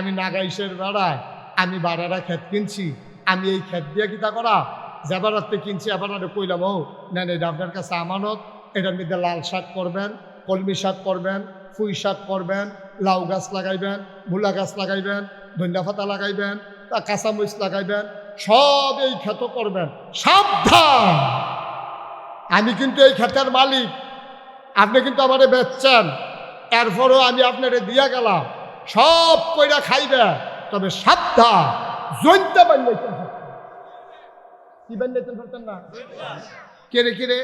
আমি নাগাইশের বেড়ায় আমি বাড়ারা ক্ষেত কিনছি, আমি এই ক্ষেত দিয়ে কিতা করা যেবারাতে কিনছি এবার কইলাম ও নেন এটা আপনার কাছে আমানত, এটার মধ্যে লাল শাক করবেন, কলমি শাক করবেন, পুঁই শাক করবেন, লাউ গাছ লাগাইবেন, মূলা গাছ লাগাইবেন, ধনিয়া পাতা লাগাইবেন, কাঁচামরিচ লাগাইবেন, সব এই ক্ষেত করবেন। সাবধান, আমি কিন্তু এই ক্ষেতের মালিক, আপনি কিন্তু আমারে বেচছেন, এরপরও আমি আপনারে দিয়া গেলাম, সব কইরা খাইবে, তবে সাবধান জৈন্তা বান্ধাইতেন। কি বান্ধাইতেন পারতেন না? কেড়ে কেড়ে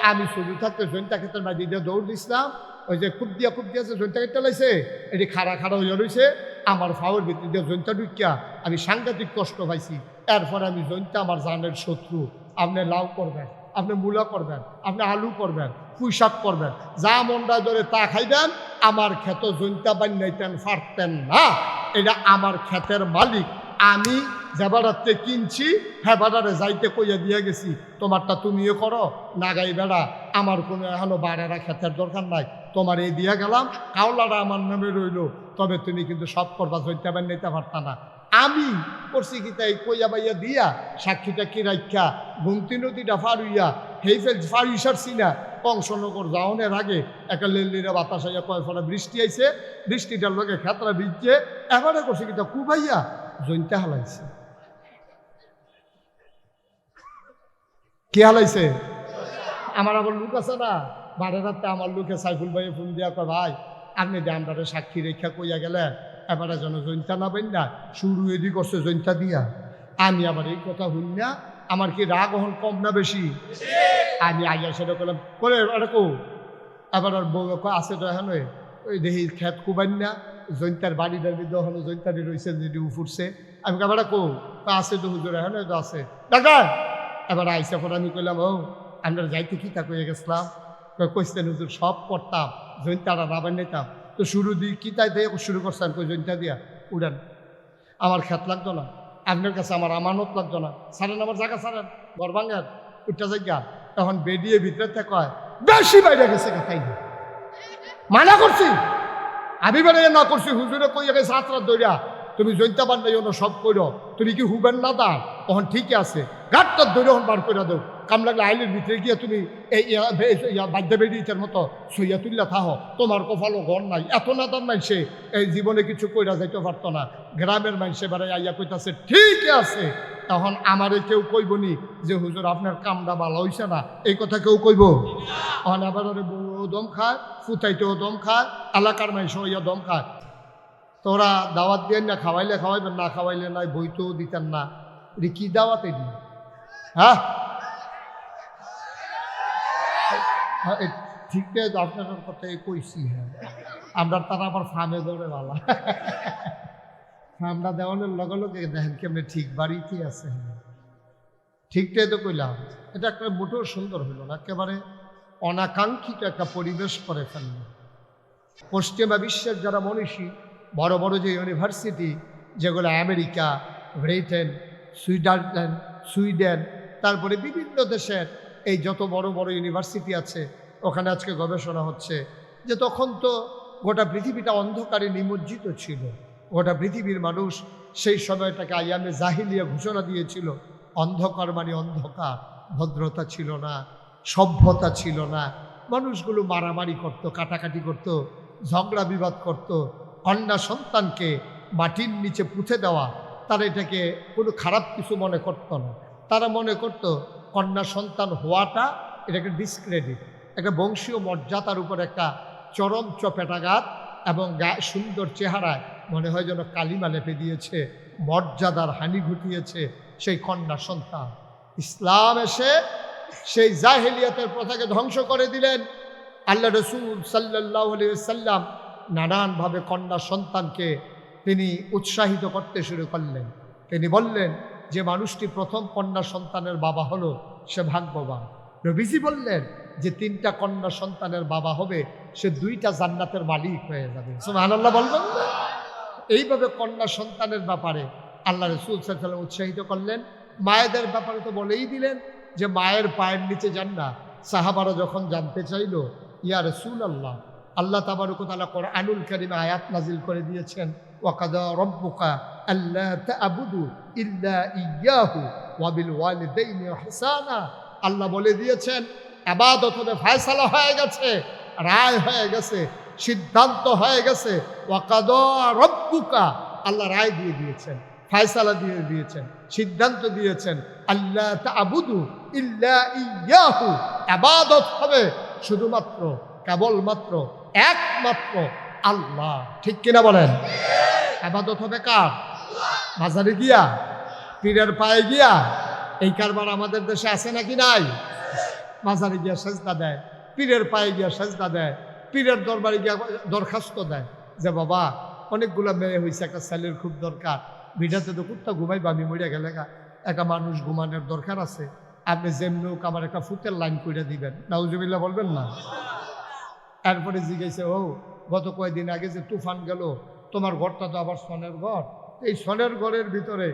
আমি শুরু থাকতে জৈন্তা ক্ষেতের বাড়ি দিয়ে দৌড় দিছিলাম, ওই যে খুব দিয়া আছে জৈন্তা কেটে লাইছে, এটি খাড়া হইয়া রয়েছে, আমার ফাওয়ার ভিতর দিয়ে জৈন্তা ঢুকিয়া আমি সাংঘাতিক কষ্ট পাইছি। এরপর আমি জৈন্তা আমার জানের শত্রু। আপনি লাউ করবেন, আপনি মূলা করবেন, আপনি আলু করবেন, পুঁই শাক করবেন, যা মনটা ধরে তা খাইবেন, আমার ক্ষেত জৈন্তা বান্ধাইতেন পারতেন না। এটা আমার ক্ষেতের মালিক, আমি যেবারাতে কিনছি হেবারে যাইতে কইয়া দিয়ে গেছি, তোমারটা তুমিও করো নাগাই বেড়া, আমার কোনো এখনো বাড়ারা ক্ষেতের দরকার নাই, তোমার এই দিয়া গেলাম, কাউলারা আমার নামে রইল, তবে তুমি কিন্তু সব করবা, জৈন্তা বান্ধাইতে পারতা না। আমি করছি কি তাই কইয়া বাইয়া দিয়া সাক্ষীটা কি রাখা গুমতি নদীটা ফারুইয়া হেইফেল ফারুই সারছি না, কংসনগর যাওনের আগে একটা লেলিরা বাতাস আইয়া কয় ফলে বৃষ্টি আইছে, বৃষ্টিটার লগে খেতরা ভিজছে, এবারে করছি কি তা কুবাইয়া জৈন্তা হালাইছে। কে হালাইছে? আমার আবার লোক আছে না, বারে রাতে আমার লোকে সাইফুল ভাইয়ে ফোন দিয়া কয় ভাই আপনি দামদারে সাক্ষী রেখা কইয়া গেলেন, এবারে যেন জৈন্তা না বেন না, শুরু এদি করছে জৈন্তা দিয়া। আমি আবার এই কথা শুন না, আমার কি রাগ হন কম না বেশি? আমি আইয়া সেটা করলাম করে কো আবার আর বউ আছে তো এখন ওই দেখি খেত কুবাইন না, জৈন্তার বাড়িটার বিদ্ধ হলো জৈন্তারি রয়েছে যদি উফুরছে। আমি কাবার কো আছে তো হুজুর এখন তো আছে ডাক্তার। এবার আইসা পর আমি কইলাম ও আমরা যাইতে কি তা কইয়া গেছিলাম, কইতেন হুজুর সব করতাম, জৈন্তারা রাবার নিতাম, তো শুরু দিই কি তাই দিয়ে শুরু করছেন কই জৈন্তা দিয়া উড়ান, আমার খেত লাগতো না, আপনার কাছে আমার আমানত লাগতো না, সারেন আমার জায়গা সারেন, ঘর ভাঙেন উঠটা জায়গা। তখন বেরিয়ে ভিতরে থেকে কয় বেশি বাইরে গেছে তাই না, মানা করছি আমি বেড়ে না করছি, হুজুরে কইয়া গেছে আত্রাত দৌড়া তুমি জৈন্তা বান্ধাইও না সব করো, তুমি কি হুবেন না দা তখন ঠিকই আছে, ঘাটটার দৌড়ে হন বার করে দেও, কাম লাগলে আইলের ভিতরে গিয়ে তুমি এই বাদ্যা বেরিয়েটার মতো সইয়া তুললা থাহো, তোমার কপালও ঘর নাই, এত নাদার মাইসে এই জীবনে কিছু কইরা যাইতে পারতো না, গ্রামের মানুষে বেড়ে আইয়া কইতাছে ঠিকই আছে। তখন আমারে কেউ কইবনি যে হুজুর আপনার কামটা ভালো হইছে না, এই কথা কেউ কইব? তখন আবার বউ দম খায়, ফুতাইতেও দম খায়, এলাকার মানুষ হইয়া দম খায়। তোরা দাওয়াত দিয়ে না খাওয়াইলে খাওয়াইবেন, না খাওয়াইলে নাই, বইতেও দিতেন না, এটা কি দাওয়াতে দিন? হ্যাঁ ঠিক আছে আপনার কথাই কইছি। হ্যাঁ আমরা তারা আবার ফার্মে ধরে ভালো ফার্মটা দেওয়ানোর লগে লগে দেখেন কেমনি ঠিক বাড়িতে আছে, ঠিকটাই তো কইলাম। এটা একটা মোটেও সুন্দর হইল না, একেবারে অনাকাঙ্ক্ষিত একটা পরিবেশ করে ফেলল। পশ্চিমা বিশ্বের যারা মনীষী বড় বড় যে ইউনিভার্সিটি যেগুলো আমেরিকা, ব্রিটেন, সুইজারল্যান্ড, সুইডেন, তারপরে বিভিন্ন দেশের এই যত বড় বড় ইউনিভার্সিটি আছে, ওখানে আজকে গবেষণা হচ্ছে যে তখন তো গোটা পৃথিবীটা অন্ধকারে নিমজ্জিত ছিল, গোটা পৃথিবীর মানুষ সেই সময়টাকে আইয়ামে জাহিলিয়া ঘোষণা দিয়েছিল। অন্ধকার মানে অন্ধকার, ভদ্রতা ছিল না, সভ্যতা ছিল না, মানুষগুলো মারামারি করত, কাটাকাটি করত, ঝগড়া বিবাদ করত। কন্যা সন্তানকে মাটির নিচে পুঁতে দেওয়া, তারা এটাকে কোনো খারাপ কিছু মনে করতো না। তারা মনে করত কন্যা সন্তান হওয়াটা এটাকে ডিসক্রেডিট, একটা বংশীয় মর্যাদার উপর একটা চরম চপেটাঘাত, এবং সুন্দর চেহারায় মনে হয় যেন কালিমা লেপে দিয়েছে, মর্যাদার হানি ঘটিয়েছে সেই কন্যা সন্তান। ইসলাম এসে সেই জাহেলিয়াতের প্রথাকে ধ্বংস করে দিলেন। আল্লাহ রসুল সাল্লাল্লাহু আলাইহি ওয়াসাল্লাম নানানভাবে কন্যা সন্তানকে তিনি উৎসাহিত করতে শুরু করলেন। তিনি বললেন যে মানুষটি প্রথম কন্যা সন্তানের বাবা হলো সে ভাগ্যবান। নবীজি বললেন যে 3টা কন্যা সন্তানের বাবা হবে সে 2টা জান্নাতের মালিক হয়ে যাবে। সুবহানাল্লাহ বলবেন না? এইভাবে কন্যা সন্তানের ব্যাপারে আল্লাহ রসুল সাল্লাল্লাহু আলাইহি ওয়াসাল্লাম উৎসাহিত করলেন। মায়েদের ব্যাপারে তো বলেই দিলেন যে মায়ের পায়ের নিচে জান্নাত। সাহাবারা যখন জানতে চাইল ইয়া রাসূলুল্লাহ আল্লাহ তাবারক ওয়া তাআলা কোরআনুল কারীমে আয়াত নাজিল করে দিয়েছেন, ওয়াকাদা রব্বুকা আল্লা তা'বুদু ইল্লা ইয়্যাহু ওয়া বিল ওয়ালিদাইনি ইহসানা। আল্লাহ বলে দিয়েছেন ইবাদত হবে, ফয়সালা হয়ে গেছে, রায় হয়ে গেছে, সিদ্ধান্ত হয়ে গেছে। ওয়াকাদা রব্বুকা, আল্লাহ রায় দিয়ে দিয়েছেন, ফয়সালা দিয়ে দিয়েছেন, সিদ্ধান্ত দিয়েছেন, আল্লা তা'বুদু ইল্লা ইয়্যাহু, ইবাদত হবে শুধুমাত্র, কেবলমাত্র, একমাত্র আল্লাহ। ঠিক কিনা বলেন? ইবাদত হবে কার? মাজারে গিয়া, পীরের পায়ে গিয়া? এই কারবার আমাদের দেশে আছে নাকি নাই? মাজারে গিয়া সেজদা দেয়, পীরের পায়ে গিয়া সেজদা দেয়, পীরের দরবারে গিয়া দরখাস্ত দেয় যে বাবা অনেকগুলো মেয়ে হয়েছে, একটা ছেলের খুব দরকার, ভিটাতে তো কুত্তা ঘুমাইবা, আমি মরিয়া গেলে একটা মানুষ ঘুমানোর দরকার আছে, আপনি যেমনি হোক আমার একটা ফুটের লাইন করে দিবেন। নাউজুবিল্লাহ বলবেন না? এরপরে জিজ্ঞেসে, ও গত কয়েকদিন আগে যে তুফান গেল, তোমার ঘরটা তো আবার সনের ঘর, এই সনের ঘরের ভিতরে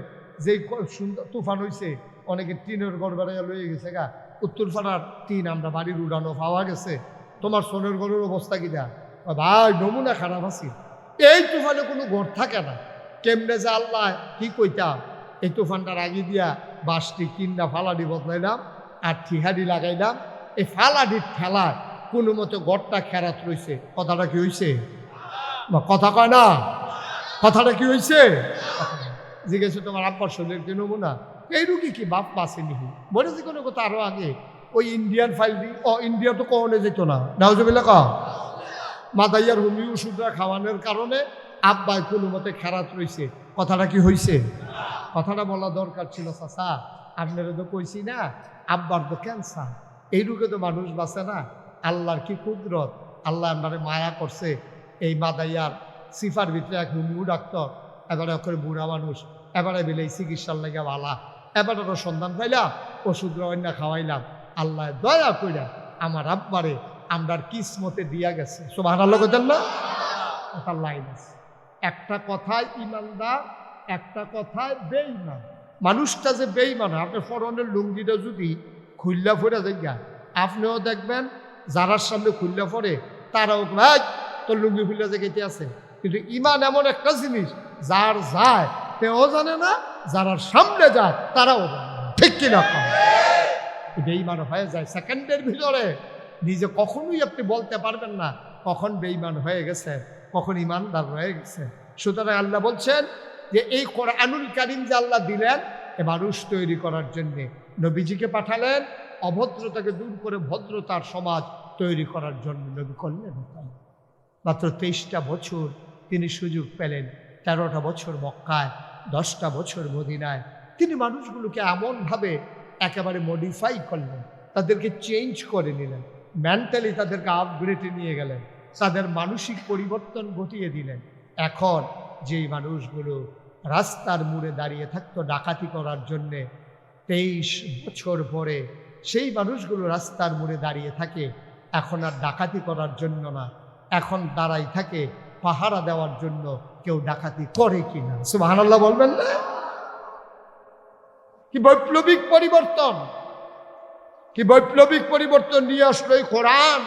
যেই সুন্দর তুফান হয়েছে, অনেকে টিনের ঘর বেড়াইয়া লয়ে গেছে গা, উত্তরপাড়ার টিন আমরা বাড়ির উড়ানো পাওয়া গেছে, তোমার সোনের ঘরের অবস্থা কি দা? ভাই নমুনা খারাপ আছি, এই তুফানে কোনো ঘর থাকে না। কেমনে যে আল্লাহ কি কইতাম, এই তুফানটার আগে দিয়া বাসটি কিন্না ফালাডি বদলাইলাম আর ঠিহাডি লাগাইলাম, এই ফালাডির ঠেলায় কোনো মতো ঘরটা খেরাত রয়েছে। কথাটা কি হয়েছে? কথা কয় না, কথাটা কি হয়েছে? জিজ্ঞেস তোমার আব্বার শরীরের কি নমুনা? এই রুগী কি বাপ বাঁচেনি? বলেছি কোনো কথা আরো আগে, ওই ইন্ডিয়ান ফাইল দি, ইন্ডিয়া তো কখনো যেত না, নাউজুবিল্লাহ কও। মাদাইয়ার হোমি ওষুধরা খাওয়ানোর কারণে আব্বাই কোনো মতে খেরাত রয়েছে। কথাটা কি হয়েছে? কথাটা বলা দরকার ছিল। চাচা আপনারা তো কইছি না, আব্বার তো ক্যান্সার, এই রোগে তো মানুষ বাঁচে না। আল্লাহর কি কুদরত, আল্লাহ আমারে মায়া করছে। এই মাদাইয়ার সিফার ভিতরে এক হোমিও ডাক্তার, এবারে করে বুড়া মানুষ, এবারে বেলে চিকিৎসার লেগে বালা, এবারে সন্ধান পাইলাম, ওষুধ অন্য খাওয়াইলাম, আল্লাহ দয়া কইরা আমার আব্বারে আমরার কিসমতে দিয়া গেছে। সুবহানাল্লাহ বলেন না? কথার লাইন আছে, একটা কথায় ইমানদার, একটা কথায় বেঈমান। মানুষটা যে বেঈমান, আপনার ফরনের লুঙ্গিটা যদি খুল্লা ফোরা যায়, আপনিও দেখবেন যারার সামনে খুল্লা ফরে তারাও ভাই তোর লুঙ্গি খুল্লা যে কেটে আছে। কিন্তু ইমান এমন একটা জিনিস, যার যায় তেও জানে না, যারার সামনে যায় তারাও জানে না। ঠিক কিনা? বেঈমান হয়ে যায় সেকেন্ডের ভিতরে। নিজে কখনোই আপনি বলতে পারবেন না কখন বেঈমান হয়ে গেছে, কখন ইমানদার হয়ে গেছে। সুতরাং আল্লাহ বলছেন যে এই কোরআনুল কারীম যে আল্লাহ দিলেন এ মানুষ তৈরি করার জন্যে, নবীজিকে পাঠালেন অভদ্রতাকে দূর করে ভদ্রতার সমাজ তৈরি করার জন্য। নবী করলেন মাত্র 23টা বছর তিনি সুযোগ পেলেন, 13টা বছর মক্কায়, 10টা বছর মদিনায়। তিনি মানুষগুলোকে এমনভাবে একেবারে মডিফাই করলেন, তাদেরকে চেঞ্জ করে নিলেন, মেন্টালি তাদেরকে আপগ্রেডে নিয়ে গেলেন, তাদের মানসিক পরিবর্তন ঘটিয়ে দিলেন। এখন যেই মানুষগুলো রাস্তার মোড়ে দাঁড়িয়ে থাকতো ডাকাতি করার জন্যে, 23 বছর পরে সেই মানুষগুলো রাস্তার মোড়ে দাঁড়িয়ে থাকে এখন আর ডাকাতি করার জন্য না, এখন দাঁড়াই থাকে পাহারা দেওয়ার জন্য কেউ ডাকাতি করে কিনা। সুবহানাল্লাহ বলবেন না? কি বৈপ্লবিক পরিবর্তন, কি বৈপ্লবিক পরিবর্তন নিয়ে আসলো এই কোরআন।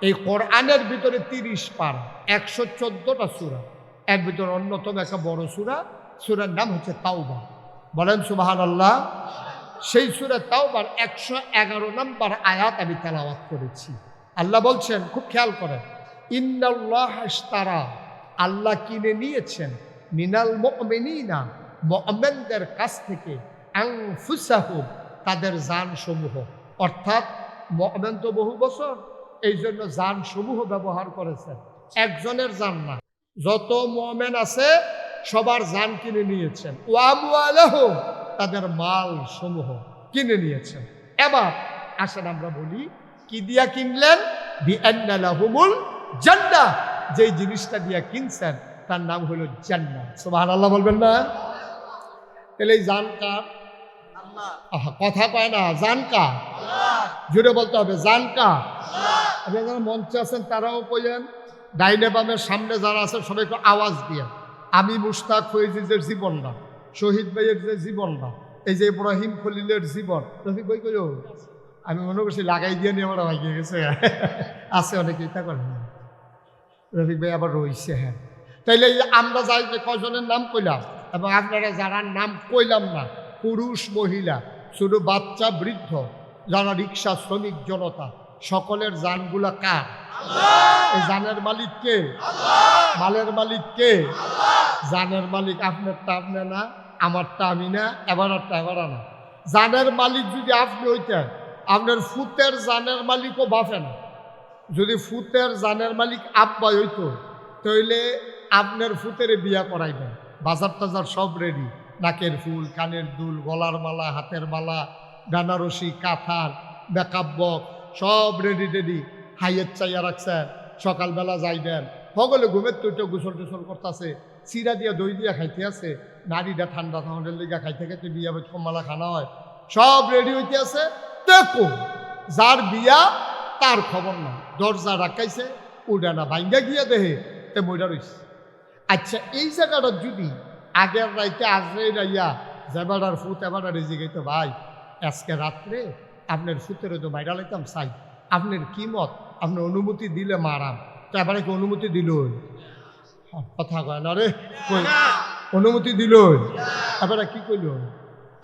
এই কোরআনের ভিতরে 30 পারা, 114টা সূরা, এর ভিতরে অন্যতম একটা বড় সূরা, সূরার নাম হচ্ছে তাওবা। বলেন সুবহানাল্লাহ। সেই সূরা তাওবার 111 নম্বর আয়াত আমি তেলাওয়াত করেছি। আল্লাহ বলছেন, খুব খেয়াল করেন, ইন্নাল্লাহ ইশতারা, আল্লাহ কিনে নিয়েছেন, মিনাল মুমিনিনা, মুমিনদের কাছ থেকে, আনফুসাহুম, তাদের জান সমূহ। অর্থাৎ মুমিন তো বহু বছর, এই জন্য জান সমূহ ব্যবহার করেছেন, একজনের জান না, যত মুমিন আছে সবার জান কিনে নিয়েছেন। ওয়া আমওয়ালাহুম, তাদের মাল সমূহ কিনে নিয়েছেন। এবার আসেন আমরা বলি কি দিয়া কিনলেন? বিআন্না লাহুমুল জান্নাহ, যেই জিনিসটা দিয়া কিনছেন তার নাম হলো জান্নাত। সুবহানাল্লাহ বলবেন না? তাহলে এই জান কার? আল্লাহ। কথা কয় না, জান কার? আল্লাহ। জুড়ে বলতে হবে, জান কার? আল্লাহ। আপনারা যারা মঞ্চে আছেন তারাও কইলেন, ডাইনে বামের সামনে যারা আছেন সবাই একটু আওয়াজ দিয়ে। আমি মুশতাক ফৈজিদের জীবন না, শহীদ ভাইয়ের যে জীবন না, এই যে ইব্রাহিম খলিলের জীবন, রফিক ভাই কইল, আমি মনে করছি লাগাই দিয়ে নিয়ে আমরা ভাগিয়ে গেছে। আছে অনেকে এটা করেন। রফিক ভাই আবার রইছে। হ্যাঁ, তাইলে এই আমরা যাই যে কজনের নাম কইলাম এবং আপনারা যারা নাম কইলাম না, পুরুষ মহিলা, শুধু বাচ্চা বৃদ্ধ, যারা রিক্সা শ্রমিক জনতা, সকলের জানগুলা কার? এই জানের মালিক কে? মালের মালিক কে? জানের মালিক আপনারটা আপনি না, আমারটা আমি না, এবারটা এবার না। জানের মালিক যদি আপনি হইতেন, আপনার ফুতের জানের মালিকও বাফে না। যদি ফুতের জানের মালিক আব্বা হইতো, তাইলে আপনার ফুতের বিয়া করাইবেন। বাজার টাজার সব রেডি, নাকের ফুল, কানের দুল, গলার মালা, হাতের মালা, বেনারসি, কাঁথার, মেকআপ বক্স সব রেডি রেডি হাইয়ের চাইয়া রাখছেন। সকালবেলা যাইবেন, সকলে ঘুমের তো গোসল টোসল করতেছে, চিরা দিয়া দই দিয়া খাইতে আছে, নারীটা ঠান্ডা ঠান্ডার লেগে খাইতে খাইতে বিয়া কমালা খানা হয়, সব রেডি হইতে আছে। দেখো যার বিয়া তার খবর না, দরজা রাখাইছে উড়া না, ভাঙ্গা গিয়া দেহে তে মইরা রইছে। আচ্ছা, এই জায়গাটা যদি আগের রাইতে আজরাই রাইয়া যেবাডার ফুত এবাডার রেজি গেতো, ভাই আজকে রাত্রে আপনার ফুতের তো মাইরা লাইতাম চাই, আপনার কি মত? আপনি অনুমতি দিলে মারাম। তো এবারে কি অনুমতি দিল? কথা কয় না রে, অনুমতি দিল। এবারে কি কইল?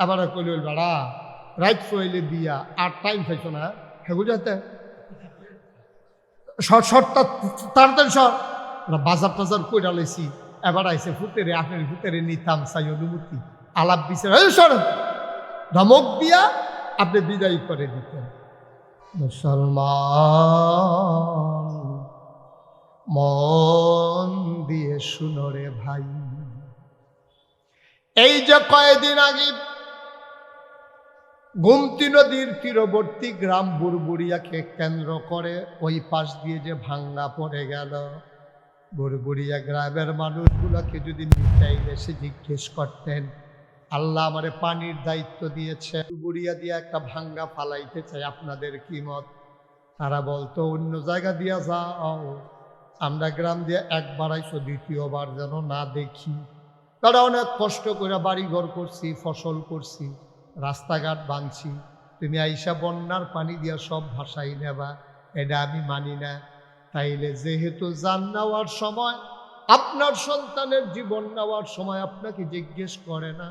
এবারে কইল বেড়া রাইত ফইলে বিয়া আর টাইম পাইছো না, হ্যাঁ বুঝাতে শর্টটা তাড়াতাড়ি শর্ট বাজার টাজার কইরা লাইছি। এবার আইসে ফুতেরে, আপনার ফুতেরে নিতাম চাই অনুমতি, আলাপ বিচার সর ধমক দিয়া আপনি বিদায় করে দিতেন। মুসলমান মন দিয়ে শুনো রে ভাই, এই যে কয়েকদিন আগে গোমতী নদীর তীরবর্তী গ্রাম বুড়বুড়িয়াকে কেন্দ্র করে ওই পাশ দিয়ে যে ভাঙ্গা পড়ে গেল, বুড়বুড়িয়া গ্রামের মানুষগুলোকে যদি মিটাইলে সে জিজ্ঞেস করতেন, আল্লাহ আমারে পানির দায়িত্ব দিয়েছে, বুড়িয়া দিয়ে একটা ভাঙ্গা ফালাইতে চাই, আপনাদের কি মত? তারা বলতো অন্য জায়গা দিয়া যাও, আমরা গ্রাম দিয়ে একবার আইসো, দ্বিতীয়বার যেন না দেখি। তারা অনেক কষ্ট করে বাড়িঘর করছি, ফসল করছি, রাস্তাঘাট বাঁধছি, তুমি আইসা বন্যার পানি দিয়া সব ভাসাই নেবা, এটা আমি মানি না। তাইলে যেহেতু জান নেওয়ার সময়, আপনার সন্তানের জীবন নেওয়ার সময় আপনাকে জিজ্ঞেস করে না,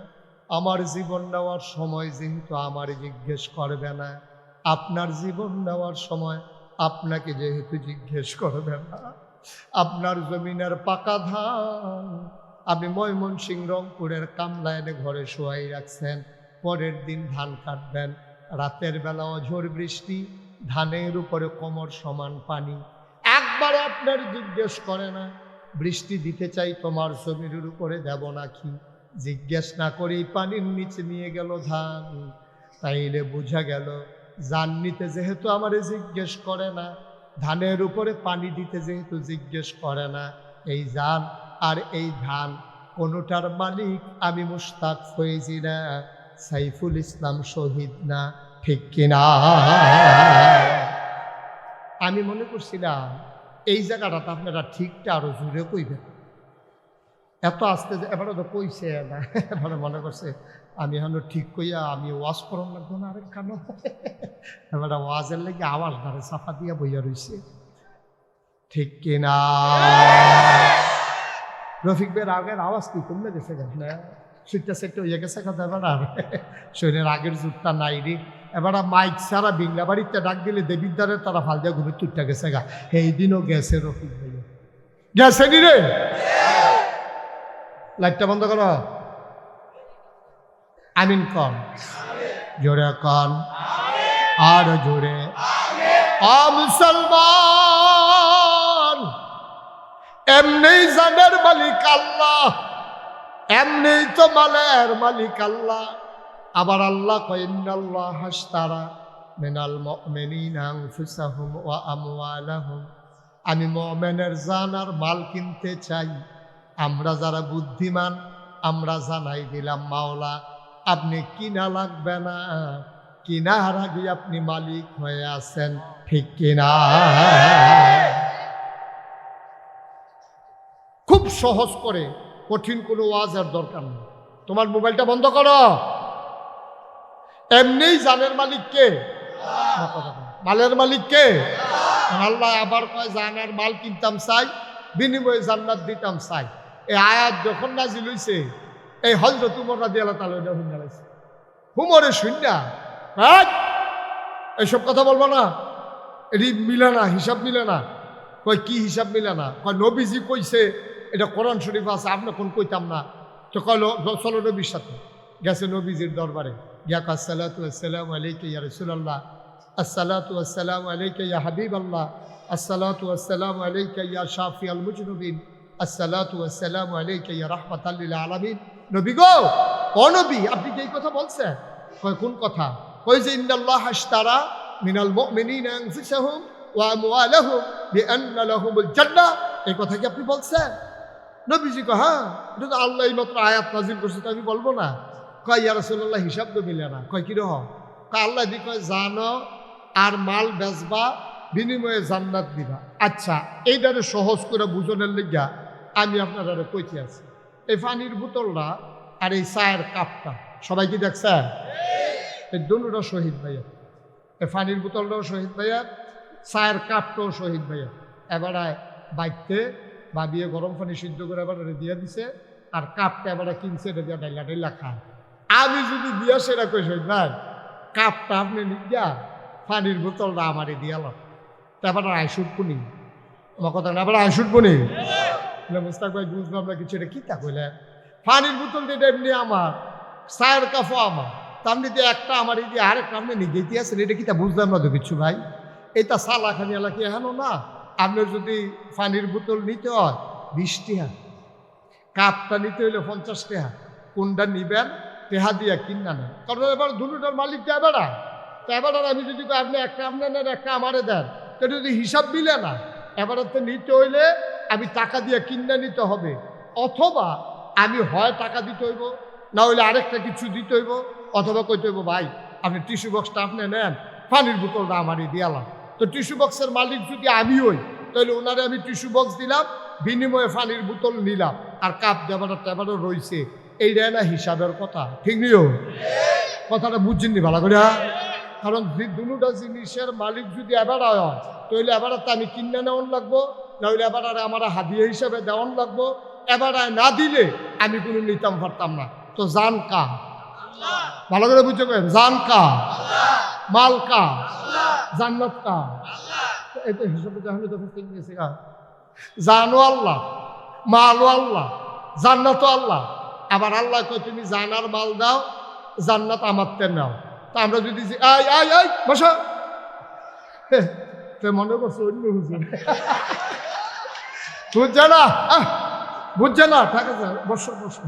আমার জীবন নেওয়ার সময় যেহেতু আমার জিজ্ঞেস করবে না, আপনার জীবন নেওয়ার সময় আপনাকে যেহেতু জিজ্ঞেস করবে না, আপনার জমিনের পাকা ধান আপনি ময়মনসিংহ রংপুরের কামলা এনে ঘরে শোয়াই রাখছেন, পরের দিন ধান কাটবেন, রাতের বেলাও ঝড় বৃষ্টি, ধানের উপরে কোমর সমান পানি, একবার আপনার জিজ্ঞেস করে না বৃষ্টি দিতে চাই তোমার জমির উপরে দেব নাকি, জিজ্ঞেস না করেই পানির নিচে নিয়ে গেল ধান। তাইলে বোঝা গেল জান নিতে যেহেতু আমারে জিজ্ঞেস করে না, ধানের উপরে পানি দিতে যেহেতু জিজ্ঞেস করে না, এই জান আর এই ধান কোনোটার মালিক আমি মুশতাক ফয়েজি না, সাইফুল ইসলাম শহীদ না, ঠিক কিনা? আমি মনে করছিলাম এই জায়গাটাতে আপনারা ঠিকটা আরো জুড়ে কইবেন, এত আসতে এবারে তো কইছে না, এবারে মনে করছে আমি এখন ঠিক কইয়া আমি ওয়াজ করন লাগবো না, আরেক কানো এবারে ওয়াজের লেগে আওয়াজ ধরে চাপা দিয়া বইয়া রইছে, ঠিক কিনা? রফিক ভাইয়ের আগের আওয়াজ কি কমে গেছে না, সুইটটা সেটটা হইয়া গেছে কথা, এবার আর শরীরের আগের জুটটা নাই রে। এবার মাইক ছাড়া বিংলা বাড়িতে ডাক দিলে দেবিদ্বারে তারা ফাল দিয়া ঘুমে তুটটা গেছে গা, এই দিনও গেছে রফিক ভাই, গেছে নি রে? লাইটটা বন্ধ করো, আমিন কন, জোরে কন, আর জোরে। মুসলমান এমনি জানের মালিক আল্লাহ, এমনি তো মালের মালিক আল্লাহ। আবার আল্লাহ কয় ইন্নাল্লাহ হাশতারা মিনাল মুমিনিনা আনফুসাহুম ওয়া আমওয়ালাহুম, আমি মুমিনের জান আর মাল কিনতে চাই। আমরা যারা বুদ্ধিমান আমরা জানাই দিলাম মাওলা আপনি কিনা লাগবে না, কিনার আগে আপনি মালিক হয়ে আছেন, ঠিক কিনা? খুব সহজ করে, কঠিন কোনো ওয়াজের দরকার নেই। তোমার মোবাইলটা বন্ধ করো, এমনিই জানের মালিক কে? মালের মালিক কে? আল্লাহ আবার কয় জানার মাল কিনতাম চাই, বিনিময়ে জান্নাত দিতাম চাই। এই আয়াত যখন নাজিল হইছে এই হযরত উমর রাদিয়াল্লাহু তাআলা এটা শুনে লাইছে। উমরে শুননা এইসব কথা বলবো না, এটি মিলে না, হিসাব মিলে না। কয় কি হিসাব মিলে না? কয় নবীজি কইছে, এটা কোরআন শরীফ আছে, আপনি কোন কইতাম না। তো কইল চলো নবীর সাথে। গেছে নবীজির দরবারে, গিয়া কয় আসসালাতু ওয়াসসালামু আলাইকা ইয়া রাসূলুল্লাহ, আসসালাতু ওয়াসসালামু আলাইকা ইয়া হাবিবাল্লাহ, আসসালাতু ওয়াসসালামু আলাইকা ইয়া শাফিয়াল মুজনুবিন, আসসালাতু ওয়াসসালামু আলাইকা ইয়া রাহমাতাল লিল আলামিন। নবী গো, ও নবী, আপনি কি এই কথা বলছেন? কয় কোন কথা? কই যে ইন্নাল্লাহ আশতারা মিনাল মুমিনিনা আনফুসাহুম ওয়া আমওয়ালাহুম বিআন্না লাহুমুল জান্নাহ। এই কথা কি আপনি বলছেন? নবীজি কয় হ্যাঁ, এটা তো আল্লাহ মাত্র আয়াত নাজিল করছে, তো আমি বলবো না। কয় ইয়া রাসূলুল্লাহ, হিসাব তো মিলে না। কয় কি রকম? কয় আল্লাহ দি কয় জানো আর মাল বেচবা, বিনিময়ে জান্নাত দিবা। আচ্ছা, এইটারে সহজ করে বুঝনের লিগা আমি আপনারা কইতে আছি, এই পানির বোতলটা আর এই চায়ের কাপটা সবাই কি দেখছে? এই দুটোটা শহীদ ভাইয়া। এই পানির বোতলটাও শহীদ ভাইয়া, চায়ের কাপটাও শহীদ ভাইয়া। এবারে বাইকতে ভাবিয়ে গরম পানি সিদ্ধ করে এবার দিয়ে দিছে, আর কাপটা এবারে কিনছে, এটা দিয়ে ডাইলা ডাইলা খায়। আমি যদি দিয়া সেটা কই শহীদ ভাই, কাপটা আপনি নিয়া পানির বোতলটা আমারে দিয়ালাম, তো এবার আইসুট পুনি আমার কথা না, এবার আইসুট পুনি মুস্তাক ভাই বুঝলাম না কিছু, এটা কি তা কইলেন? পানির বোতল দিয়ে এমনি আমার, চায়ের কাপও আমার, তার মধ্যে একটা আমার এই দিয়ে আরেকটা আপনি নিজে দিয়েছেন, এটা কি তা বুঝলাম না তো কিছু ভাই। এটা সালাখানি এলাকি হেন না, আপনার যদি পানির বোতল নিতে হয় 20 টাকা, কাপটা নিতে হইলে 50 টাকা, কোনটা নিবেন টেহা দিয়া কিনা নেন, কারণ এবার দুটোটার মালিক তো এবার, তো এবার আমি যদি আপনি একটা আপনার নেন একটা আমারে দেন, তো যদি হিসাব মিলে না, এবারে তো নিতে হইলে আমি টাকা দিয়ে কিনা নিতে হবে, অথবা আমি হয় টাকা দিতে হইব, না হইলে আরেকটা কিছু দিতে হইব, অথবা কইতে হইব ভাই আপনি টিস্যু বক্সটা আপনি নেন, পানির বোতলটা আমারই দিয়ালাম। তো টিস্যু বক্সের মালিক যদি আমি হই, তাহলে ওনারে আমি টিস্যু বক্স দিলাম, বিনিময়ে পানির বোতল নিলাম, আর কাপ দেবাটা টেবারও রয়েছে। এইটাই না হিসাবের কথা, ঠিক নিও? কথাটা বুঝছেননি ভালো করে? কারণ দুটা জিনিসের মালিক যদি এবার হয়, তাহলে এবার তো আমি কিনে নেওয়ান লাগবো, নাহলে এবার আমার হাদিয়া হিসাবে দেওয়ান লাগবো। এবার না দিলে আমি কোনো নিতাম পারতাম না। তো জান কা, ভালো করে বুঝতে পারেন, জান কা, মাল কা, জান্নাত কা, এই তো হিসাবে জানলে তো গেছে গা। জানো আল্লাহ, মালও আল্লাহ, জান্নাতও আল্লাহ। আবার আল্লাহ কয় তুমি জানার মাল দাও, জান্নাত আমারতে নাও। তা আমরা যদি আই আই আই বসো, মনে করছো অন্য হুজুর বুঝছে না, বুঝছে না, ঠিক আছে বসো বসো,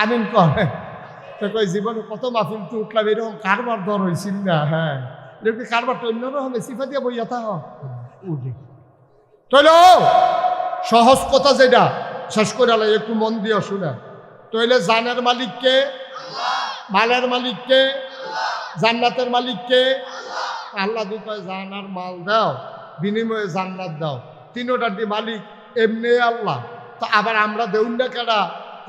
আমিন কয় জীবনে কত মাহফিল তো উঠলাম, এরকম কারবার দর হয়েছিল না। হ্যাঁ, এরকম কারবারটা অন্যরকম সিফা দিয়ে বইয়া থা উঠে তৈল। সহজ কথা যেটা শেষ করে আলাই, একটু মন দিয়ে শুনে। তৈলে জানের মালিককে, মালের মালিককে, জান্নাতের মালিককে আল্লাহ দি কয় জান আর মাল দাও, বিনিময়ে জান্নাত দাও। তিনোটার দি মালিক এমনি আল্লাহ। তো আবার আমরা দেউন না কেডা,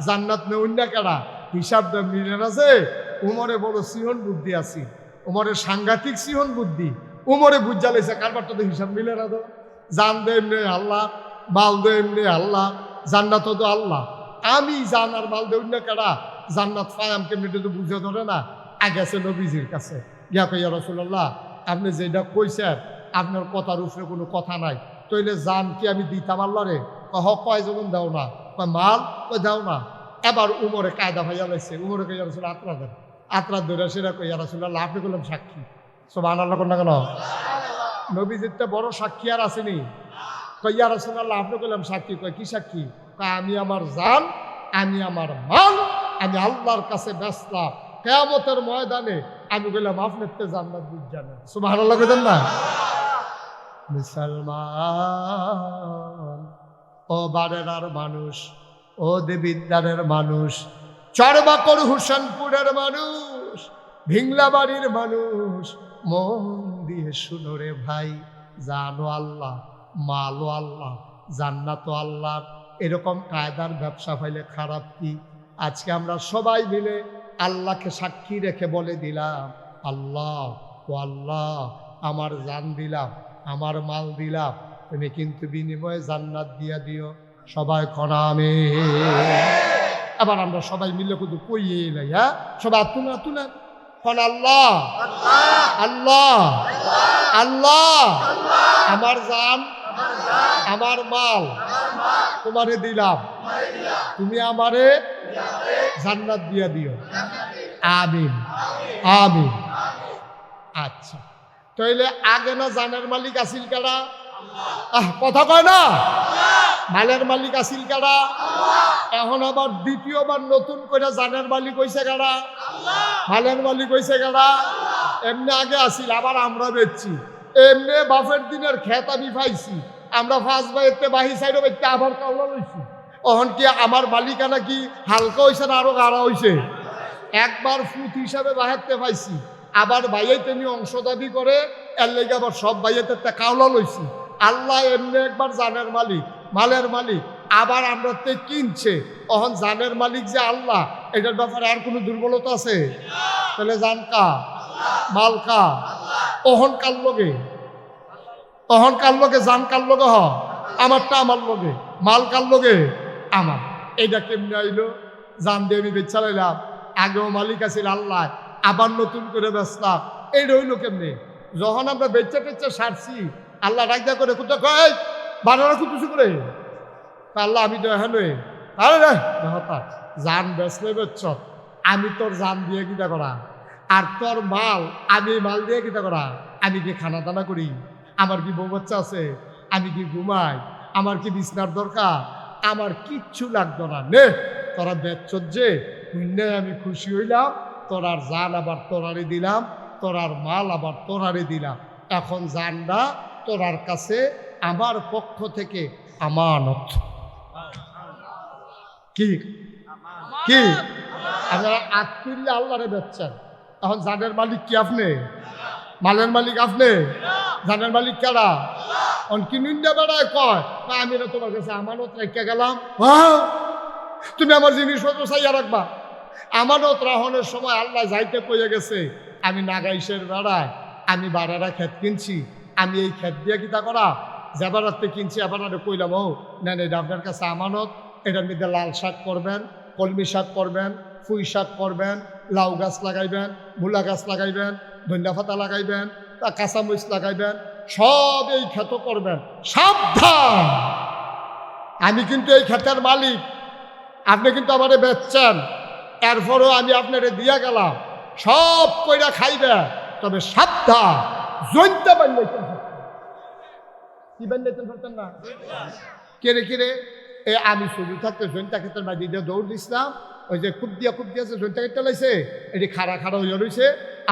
জান্নাত নেউন না কেডা, হিসাবটা মিলে আছে। উমরে বড় সিহন বুদ্ধি আছে, উমরের সাংঘাতিক সিহন বুদ্ধি। উমরে বুঝা লেছে কারবারটা তো হিসাব মিলে না। তো জান দে এমনি আল্লাহ, মাল দে এমনি আল্লাহ, জান্নাত তো আল্লাহ। আমি জান আর মাল দেউন না কেডা, জান্নাত ফায়াম কেমনি তো বুঝে ধরে না। আগে আছে নবীজির কাছে, গিয়া কই ইয়া রাসূলুল্লাহ, আপনি যেটা কইছেন আপনার কথার উপরে কোনো কথা নাই, তইলে জান কি আমি দিতাম আল্লাহ রে? কয় যেমন দাও না, কয় মাল, কয় দাও না। এবার উমরে কায়দা ভাইয়া লাগছে, উমরে কই ইয়া রাসূলুল্লাহ আত্রা দেন, আত্রা ধরে সেটা কই ইয়া রাসূলুল্লাহ আপনি করলাম সাক্ষী। সুবহানাল্লাহ কোন না কেন? নবীজিরটা বড় সাক্ষী আর আসেনি। কই ইয়া রাসূলুল্লাহ আপনি করলাম সাক্ষী। কয় কি সাক্ষী? কয় আমি আমার জান, আমি আমার মাল, আমি আল্লাহর কাছে বেচলাম, কিয়ামতের ময়দানে আমি বললাম আপনার তো জান্নাত বুঝানো। সুবহানাল্লাহ কইতেন না? মুসলমান ও বারেরার মানুষ, ও দেবিদ্বারের মানুষ, চরবাকর হুসেনপুরের মানুষ, ভিংলাবাড়ির মানুষ, মন দিয়ে শুনো রে ভাই, জানো আল্লাহ, মালও আল্লাহ, জান্নাতও আল্লাহ। এরকম কায়দার ব্যবসা পাইলে খারাপ কি? আজকে আমরা সবাই মিলে আল্লাহকে সাক্ষী রেখে বলে দিলাম, আল্লাহ ও আল্লাহ, আমার জান দিলাম, আমার মাল দিলাম, তুমি কিন্তু বিনিময়ে জান্নাত দিয়া দিও। সবাই করা আমিন। আবার আমরা সবাই মিলে কিন্তু কইয়ে এলাই, হ্যাঁ সবাই তুলে তুলে কোন আল্লাহ আল্লাহ আল্লাহ আমার জান আমার মাল তোমারে দিলাম, তুমি আমারে জান্নাত দিয়া দিও, আমিন আমিন। আচ্ছা তাইলে আগে না জানের মালিক আসিল কারা? কথা কয় না, মালের মালিক আসিল কারা? এখন আবার দ্বিতীয়বার নতুন করে জানের মালিক হইছে কারা? মালের মালিক হইছে কারা? এমনি আগে আসিল, আবার আমরা বেচছি। এমনি বাপের দিনের খেত আমি পাইছি, আমরা ফার্স্ট বাইতে বাহি সাইডে বাইতে আবার কাউলা লইছি। এখন কি আমার মালিকানা কি হালকা হইছে না আরো গাড়া হইছে? একবার ফুট হিসাবে বাহাতে পাইছি, আবার বাইয়াইতে নিয়ে অংশ দাবি করে, এর লেগে আবার সব বাইয়াতে কাউলা লইছি। আল্লাহ এমনি একবার জানের মালিক মালের মালিক, আবার আমরা তে কিনছে। অহন জানের মালিক যে আল্লাহ, এটার ব্যাপারে আর কোনো দুর্বলতা আছে? তাহলে জান কা মাল কা? অহন কার লগে? অহন কার লগে? জান কার লগে? আমারটা আমার লগে, মাল কার লগে? আমার। এইটা কেমনি আইলো? জান দিয়ে আমি বেচ চালাইলাম, আগেও মালিক আছিল আল্লাহ, আবার নতুন করে বেচলাম, এইটা হইলো কেমনি? যখন আমরা বেচা টেচা সারছি, আল্লাহ রাজা করে কোথাও কয় বানানো খুঁজছি করে আল্লাহ আমি তো এখন আরে রে হঠাৎ জান বেচলে বেচ, আমি তোর জান দিয়ে কিটা করা, আর তোর মাল আমি মাল দিয়ে কিটা করা? আমি কি খানা দানা করি? আমার কি বউ বাচ্চা আছে? আমি কি ঘুমাই? আমার কি বিছনার দরকার? আমার কিচ্ছু লাগতো না। নে তোরা বেচ যে আমি খুশি হইলাম, তোরার জান আবার তোরারে দিলাম, তোরার মাল আবার তোরারে দিলাম। এখন জানটা তোরার কাছে আমার পক্ষ থেকে আমানত। কি কি আপনারা আট পিড়লে আল্লাহরে বেচছেন, এখন জানের মালিক কি আপনি? মালের মালিক আপনি? জানের মালিক কারা? কিনুন্ডা বেড়ায় কয় আমি না তোমার কাছে আমানত রেখে গেলাম, তুমি আমার জিনিসপত্র চাইয়া রাখবা। আমানত রাহনের সময় আল্লাহ যাইতে কইয়া গেছে, আমি নাগাইশের বেড়ায় আমি বাড়ারা ক্ষেত কিনছি, আমি এই ক্ষেত দিয়ে কিতা করা যাবারাতে কিনছি, আবার কইলাম ও নেন এটা আপনার কাছে আমানত, এটার মধ্যে লাল শাক করবেন, কলমি শাক করবেন, পুঁই শাক করবেন, লাউ গাছ লাগাইবেন, মূলা গাছ লাগাইবেন, ধনিয়া পাতা লাগাইবেন, তা কাঁচামরিচ লাগাইবেন, সব এই ক্ষেত করবেন। সাবধান, আমি কিন্তু এই ক্ষেতের মালিক, আপনি কিন্তু আমারে বেচছেন, এরপরও আমি আপনারে দিয়া গেলাম, সব কইরা খাইবেন, তবে সাবধান জৈন্তা বান্ধাইতেন। কি বান্ধাইতেন পারতেন না? কেড়ে কেড়ে আমি শুরু থাকতে জৈন্তা ক্ষেতের মাঝে দিয়ে দৌড় দিছিলাম, ওই যে খুব দিয়া আছে জৈন্তা কেটে লাইছে, এটি খাড়া খাড়া হইয়া রয়েছে,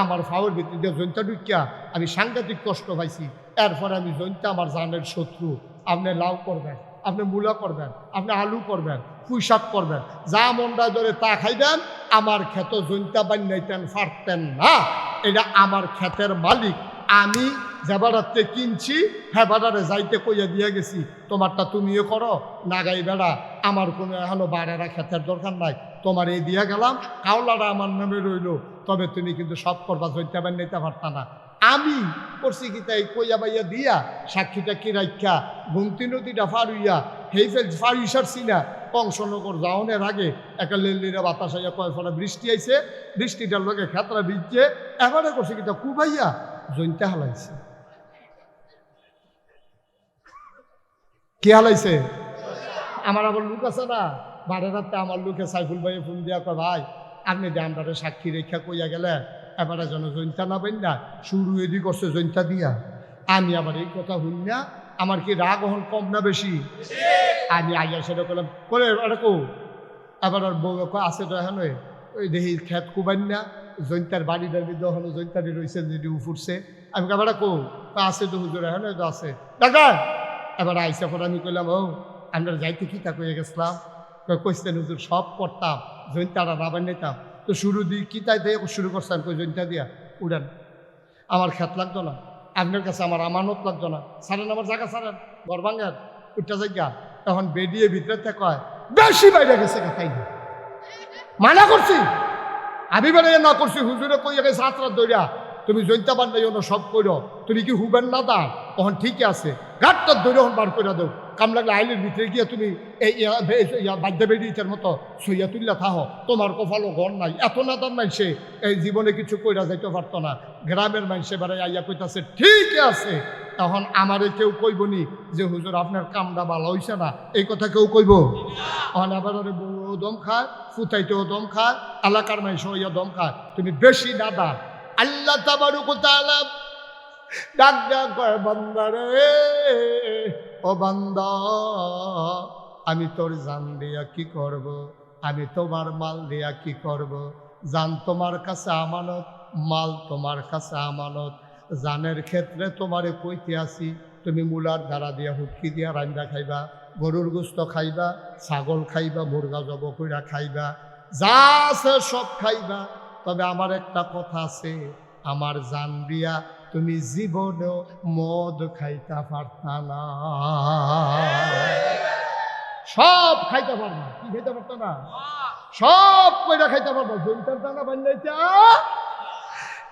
আমার ফাওয়ার ভিতর দিয়ে জৈন্তা ঢুকিয়া আমি সাংঘাতিক কষ্ট পাইছি। এরপরে আমি জৈন্তা আমার জানের শত্রু। আপনি লাউ করবেন, আপনি মূলা করবেন, আপনি আলু করবেন, পুঁই শাক করবেন, যা মনটা ধরে তা খাইবেন, আমার ক্ষেত জৈন্তা বান্ধাইতেন পারতেন না। এটা আমার ক্ষেতের মালিক, আমি যেবারাতে কিনছি হ্যাঁ বাজারে যাইতে কইয়া দিয়ে গেছি, তোমারটা তুমিও করো নাগাই বেড়া, আমার কোনো এখনো বাড়ারা ক্ষেতের দরকার নাই, তোমার এই দিয়া গেলাম, কাউলাটা আমার নামে রইল, তবে তুমি কিন্তু সব করবা, জৈন্তা বান্ধাইতে পারতা না। আমি করছি কি তাই কইয়া বাইয়া দিয়া সাক্ষীটা কি রাখা গুমতি নদীটা ফারুইয়া হেইফেল ফারুই সারছি না, কংসনগর যাওনের আগে একটা লেলিরা বাতাস আইয়া কয় ফলে বৃষ্টি আইছে, বৃষ্টিটার লোকে খেতরা ভিজছে, এবারে করছে কি তা কুবাইয়া জৈন্তা হালাইছে। কি হালাইছে? আমার আবার লোক আছে না বারে রাতে, আমার লোকে সাইফুল ভাইয়ে ফোন দিয়া কয় ভাই আপনি যে আমরা সাক্ষী রেখা কইয়া গেলেন, এবারে যেন জৈন্তা না বেন না, শুরু এদি করছে জৈন্তা দিয়া। আমি আবার এই কথা শুন না, আমার কি রাগ হন কম না বেশি? আমি আইয়া সেটা করলাম করে এরকম, এবার আর বউ আছে তো এখন ওই দেখি খেত কুবান না, জৈন্তার বাড়িটার মধ্যে ওখানে জৈন্তাটি রয়েছে যদি উফুরছে, আমি এবার কো আছে তো হুজুর এখন তো আছে ডাক্তার। এবার আইসা পর আমি কইলাম ও আমরা যাইতে কি তা কইয়া গেছিলাম, কইছেন হুজুর সব করতাম, জৈন্তাটা না বানাইতাম, তো শুরু দিই কি তাই দিয়ে শুরু করছেন কই জৈন্তা দিয়া উড়ান, আমার খেত লাগতো না, আপনার কাছে আমার আমানত লাগতো না, সারেন আমার জায়গা সারেন, ঘর ভাঙ্গার উঠটা জায়গা। তখন বেরিয়ে ভিতরে কয় বেশি বাইরে গেছে খাই মানা করছি, আমি বেড়ে না করছি, হুজুরে কইয়া গেছে রাত দইরা তুমি জৈন্তা বান্ধাই না সব কইর, তুমি কি হুবেন না দা? তখন ঠিকই আছে, ঘাটটার দৈরা বার করে দেও, কাম লাগলে আইলের ভিতরে গিয়ে তুমি এই বাদ্যা বেরিয়েছের মতো সইয়া তুললা থাহ, তোমার কপালও ঘর নাই। এত নাদার মাইসে এই জীবনে কিছু কইরা যাইতে পারতো না। গ্রামের মাইসে বেড়াই আইয়া কইতাছে ঠিক আছে। তখন আমারে কেউ কইবনি যে হুজুর আপনার কামটা ভালো হইছে না, এই কথা কেউ কইব? তখন আবার ওরে বউ দম খায়, ফুতাইতেও দম খায়, এলাকার মাইসে হইয়া দম খায়। তুমি বেশি নাদার। আল্লাহ তাবারক ওয়া তাআলা ডাক ডাক করে, বান্দা রে, ও বান্দা, আমি তোর জান দিয়া কি করব, আমি তোমার মাল দিয়া কি করব? জান তোমার কাছে আমানত, মাল তোমার কাছে আমানত। জানের ক্ষেত্রে তোমারে কইতে আসি, তুমি মূলার ধারা দিয়া হুটকি দিয়া রান্দা খাইবা, গরুর গোস্ত খাইবা, ছাগল খাইবা, মুরগা জব কইরা খাইবা, যা আছে সব খাইবা। তবে আমার একটা কথা আছে, আমার জান দিয়া তুমি জীবনেও মদ খাইতে পারতা না। সব খাইতে পারবা। কি খাইতে পারতো না? সব কইরা খাইতে পারবা। জমিটার দানা বান্ধাইতা।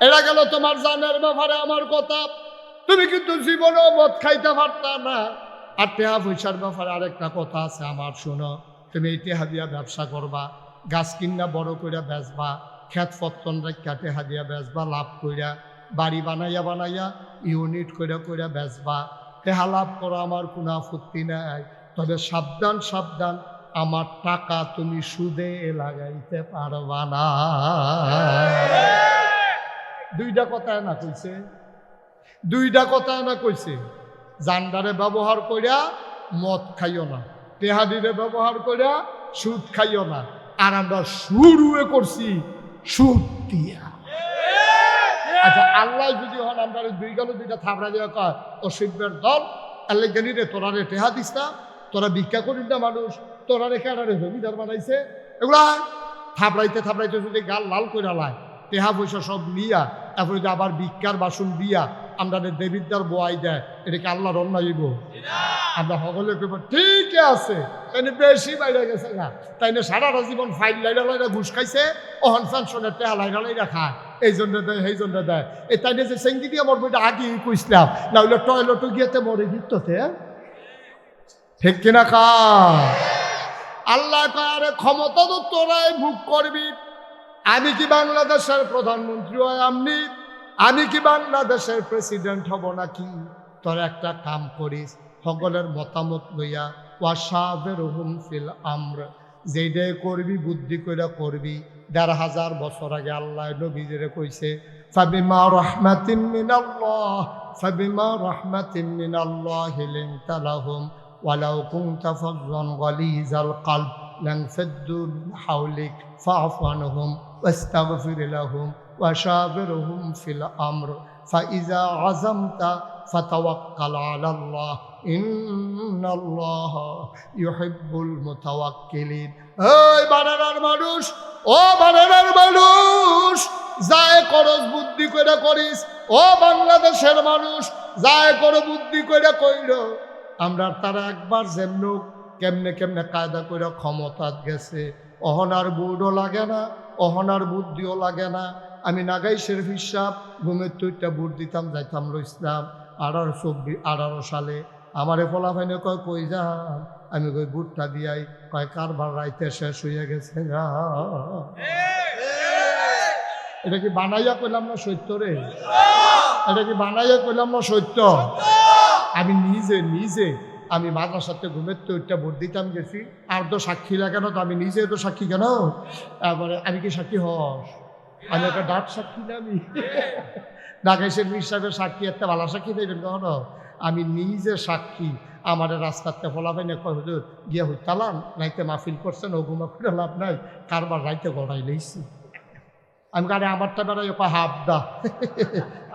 এরা গেল তোমার জানের ব্যাপারে আমার কথা। তুমি কিন্তু জীবনেও মদ খাইতে পারতা না। আর টেহা পয়সার ব্যাপারে আরেকটা কথা আছে আমার, শোনো। তুমি এই টেহা দিয়া ব্যবসা করবা, গাছ কিনা বড় কইরা বেচবা, খেত পত্তন রেখা টেহা দিয়া বেচবা, লাভ কইরা বাড়ি বানাইয়া বানাইয়া ইউনিট কইরা কইরা বেচবা, টেহা লাভ করো, আমার কোনো আপত্তি নাই। তবে সাবধান সাবধান, আমার টাকা তুমি সুদে লাগাইতে পারবা না। দুইটা কথা না কইছে, দুইটা কথা না কইছে। জান্ডারে ব্যবহার কইরা মদ খাইও না, টেহাদিরে ব্যবহার কইরা সুদ খাইও না। আর আমরা শুরুয়ে করছি সুদ দিয়া। আচ্ছা, আল্লাহ যদি হন আমরা দুই গেল দুইটা থাবড়া দেওয়া কয়, ও শিল্পের দল আল্লাহ জানি রে, তোরা রে টেহা দিস না, তোরা ভিক্ষা করিস না মানুষ, তোরা রে কেনারে জমিদার বানাইছে, এগুলা থাবড়াইতে থাবড়াইতে যদি গাল লাল করে লায়, টেহা পয়সা সব নিয়া তারপরে যদি আবার ভিক্ষার বাসন দিয়া আমরা দেবিদ্যার বোয়াই দেয়, এটাকে আল্লাহর অন্যায়ব? আমরা সকলে কইব ঠিক আছে, তাই বেশি বাইরে গেছে না, তাই না সারাটা জীবন ফাইল লাইরা লাইরা ঘুষ খাইছে, অহন পেনশনের টেহা লাইরা লাইরা খায়, এই জন্য দেয় সেই জন্য দেয়। এই তাই না যে সেঙ্গি দিয়ে মরবো, এটা আগেই কইসলাম, না হইলে টয়লেটও গিয়েতে মরে গিয়ে ঠিক কিনা খা। আল্লাহ কারে ক্ষমতা তো তোরাই ভোগ করবি। আমি কি বাংলাদেশের প্রধানমন্ত্রী হয় আমনি? আমি কি বাংলাদেশের প্রেসিডেন্ট হব নাকি? তোর একটা কাম করিস, সকলের মতামত লইয়া ওয়াশাবিরহুম ফিল আমর, যেইটা করবি বুদ্ধি করে করবি। ১,৫০০ বছর আগে আল্লাহ নবীজিরে কইছে, ফাবিমা রাহমাতিন মিনাল্লাহ, ফাবিমা রাহমাতিন মিনাল্লাহি লিনতা লাহুম ওয়ালাউ কুনতা ফাযযান গালিযাল কলব লানফাদ্দু মিন হাওলিক ফাআফু আনহুম ওয়াস্তাগফির লাহুম ওয়াশাবিরহুম ফিল আমর ফাইযা আযামতা ফাতাওয়াক্কাল আলাল্লাহ ইন্নাল্লাহা ইউহিব্বুল মুতাওয়াক্কিলিন। এই বানানার মানুষ, ও বানানার মানুষ, যায় করস বুদ্ধি করে করিস। ও বাংলাদেশের মানুষ, যায় করো বুদ্ধি করে কইল। আমরা তারা একবার যেমন কেমনে কেমনে কায়দা করে ক্ষমতাত গেছে, অহনার বুড়ও লাগে না, অহনার বুদ্ধিও লাগে না। আমি নাগাই শরীফ সাহেব ঘুমের তুইটা বুট দিতাম, যাইতাম ইসলাম 1824 সালে। আমারে ফলাফাইনে কয় কই যান, আমি কই বুটটা দিয়াই, কয় কারবার রাইতে শেষ হইয়া গেছে। এটা কি বানাইয়া কইলাম না সত্য রে? এটা কি বানাইয়া কইলাম না সত্য? আমি নিজে আমি মাদ্রাসাতে ঘুমের তো ওইটা ভোট দিতাম গেছি, আর তো সাক্ষী লাগানো, তো আমি নিজে তো সাক্ষী কেন? তারপরে আমি কি সাক্ষী হস? আমি একটা ডাক সাক্ষী না, আমি ঢাকাইশের মীর সাহেবের সাক্ষী, একটা ভালো সাক্ষী দেবেন কখনো? আমি নিজে সাক্ষী। আমার রাস্তাতে ফলাফাই না কয় হুজুর গিয়া হইতালাম, রাইতে মাহফিল করছেন, ও ঘুমা করে লাভ নাই, কারবার রাইতে গড়াই লইছি। আমি কারে আমারটা বেড়াই হাফদা,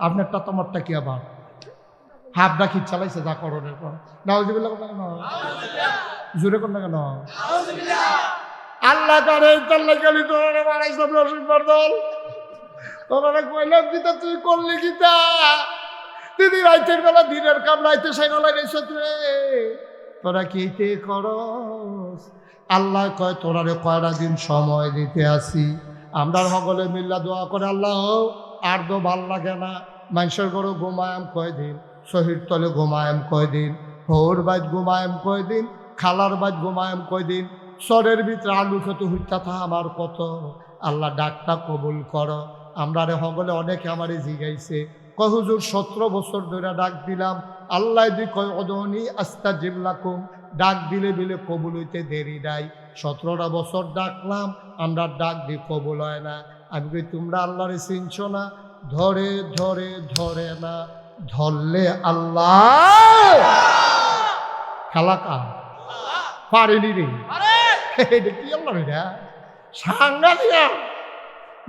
আপনারটা তোমারটা কি আবার হাফদা খিট চালাইছে যা করণের পর। নাউজুবিল্লাহ কেন? জোরে কোন না কেন? আল্লাহ করে তাল্লা গেলি তোরা বাড়াইছ রসিকবার দল, তোরা কইলাম কিতা তুই করলি কিতা? দিদি রাইতের বেলা দিনের কাম রাইতে সাইনালাই রেছ রে, তোরা কিতে করস? আল্লাহ কয় তোরারে কয়টা দিন সময় দিতে আসি। আমরা সকলে মিল্লা দোয়া করে, আল্লাহ আর তো ভাল লাগে না, মানুষের ঘরে ঘুমায়াম কয়দিন, শহীদ তলে ঘুমায়াম কয়দিন, হোর বাইত ঘুমায়ম কয়দিন, খালার বাইত ঘুমায়ম কয়দিন, সরের ভিতরে আলু খেতে হইতা থা আমার কত। আল্লাহ ডাকটা কবুল করো। আমরা রে হগলে অনেকে আমারে জিগাইছে, কয় হুজুর 17 বছর ধরে ডাক দিলাম, আল্লাহ দি কয় অদনি আস্তাজিব লাকুম, ডাক দিলে বিলে কবুল হইতে দেরি নাই। 17টা বছর ডাকলাম, আমরা ডাক দিয়ে কবুল হয় না। আমি কই তোমরা আল্লাহরে চিনছো না? ধরে ধরে ধরে না, ধরলে আল্লাহ খালাকা পারেনি রে। এটা কি আল্লাহ রে সাংঘাতিক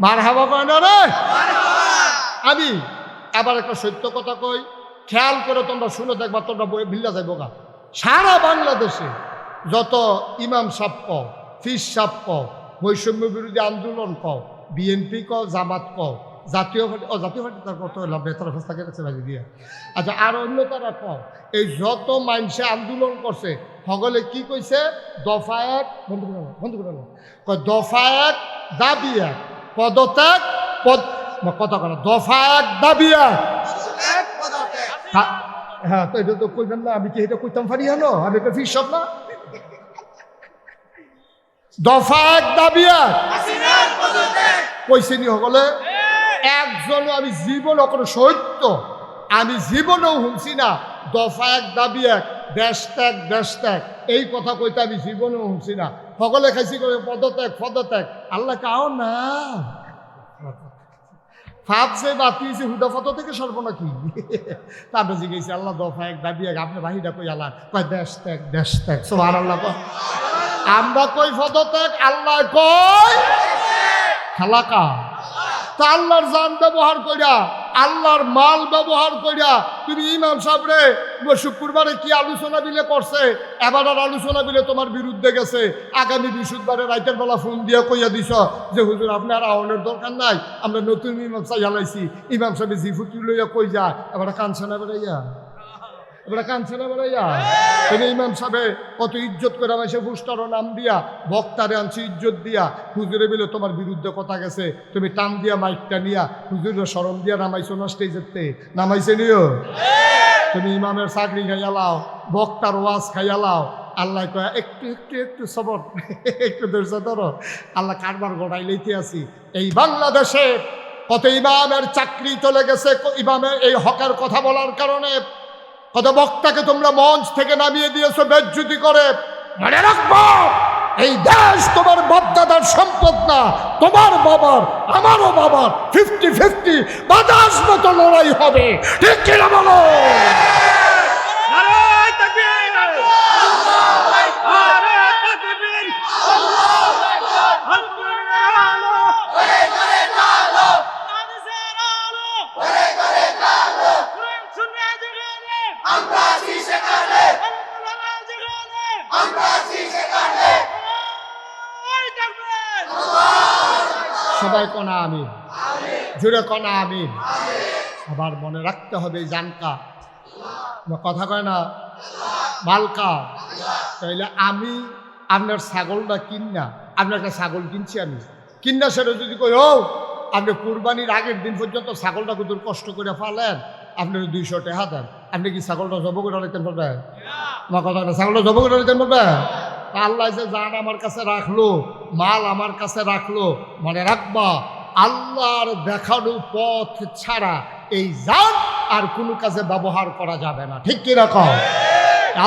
মারহাবা কয় না রে। আমি আবার একটা সত্য কথা কই, খেয়াল করে তোমরা শুনে দেখবা, তোমরা ভিল্লা যাইব গা। সারা বাংলাদেশে যত ইমাম সাহেব কও, ফিস সাহেব কও, বৈষম্য বিরোধী আন্দোলন কও, বিএনপি কও, জামাত কও, জাতীয় পার্টি, জাতীয় পার্টি তার কত হইলাম বেতার ফেস্তা কেটেছে বাজি দিয়ে, আচ্ছা আর অন্য তারা কও, এই যত মানুষে আন্দোলন করছে সকলে কি কইছে? দফা এক বন্ধ করে কয় দফা এক দাবি এক, পদত্যাগ পদ কথা করা, দফা এক দাবি এক। হ্যাঁ তো এটা তো কইবেন না, আমি কি এটা কইতাম পারি? হলো আমি একটা ফিস সব না। দফা এক দাবি এক কইছে নি সকলে? একজন আমি জীবন কোনো সত্য আমি জীবনেও শুনছি না দফা এক দাবি এক, দেশ ত্যাগ দেশ ত্যাগ, এই কথা কইতে আমি জীবনেও শুনছি না। সকলে খাইছি করে পদত্যাগ পদত্যাগ। আল্লাহ কাও না ভাবছে বাতিছে হুদা ফত থেকে সর্বনা কি তারপরে জিজ্ঞেস আল্লাহ দফা এক দাবি এক, আপনি বাহিরা কই আল্লাহ কয় দেশ ত্যাগ দেশ ত্যাগ। সুবহানাল্লাহ। আমরা কই পদত্যাগ, আল্লাহ কয় খালাকা। তা আল্লাহর জান ব্যবহার কইরা, আল্লাহর মাল ব্যবহার কইরা তুমি ইমাম সাহেব রে শুক্রবারে কি আলোচনা বিলে করছে, এবার আর আলোচনা বিলে তোমার বিরুদ্ধে গেছে, আগামী বৃহস্পতিবারে রাতের বেলা ফোন দিয়ে কইয়া দিছ যে হুজুর আপনার আওয়ানের দরকার নাই, আমরা নতুন ইমাম সাহেব হালাইছি। ইমাম সাহেব জিফুটি লইয়া কই যায়, এবার কানছে না বেড়াইয়া, এবার কানছে না বেড়াইয়া। তুমি ইমাম সাহেব কত ইজ্জত করে আমায় পুস্টারও নাম দিয়া বক্তারে আনছি ইজ্জত দিয়া, হুজুরে বিলে তোমার বিরুদ্ধে কথা গেছে, তুমি টান দিয়া মাইকটা নিয়া হুজুরের শরম দিয়া নামাইছো না স্টেজেতে, নামাইছে নিও। তুমি ইমামের চাকরি খাইয়া লাও, বক্তার ওয়াজ খাইয়া লাও। আল্লাহ কয় একটু একটু একটু সবর, একটু ধৈর্য ধরো, আল্লাহ কারবার গড়াই লইতে আসি। এই বাংলাদেশে কত ইমামের চাকরি চলে গেছে ইমামের এই হকের কথা বলার কারণে। কত বক্তাকে তোমরা মঞ্চ থেকে নামিয়ে দিয়েছো বেজ্জতি করে। মনে রাখবো এই দেশ তোমার বাপদাদার সম্পদ না, তোমার বাবার আমারও বাবার 50-50 বাতাস মতো লড়াই হবে, ঠিক কিনা বলো? সবাই কনা আমিন, জুড়ে কনা আমিন। আবার মনে রাখতে হবে জানকা কথা কয় না মালকা। তাইলে আমি আপনার ছাগলটা কিনা, আপনার একটা ছাগল কিনছি আমি কিনা, সেটা যদি কই ও আপনি কুরবানির আগের দিন পর্যন্ত ছাগলটা কত কষ্ট করে ফালেন, আপনার 200 টাকা দেন, আপনি কি ছাগলটা জব করে নিতেন পারবেন? আমার কথা না, ছাগলটা জব করে নিতেন পারবেন? আল্লাহ যে জান আমার কাছে রাখলো, মাল আমার কাছে রাখলো, মনে রাখবা আল্লাহর দেখানো পথ ছাড়া এই জান আর কোনো কাজে ব্যবহার করা যাবে না, ঠিক কি রকম?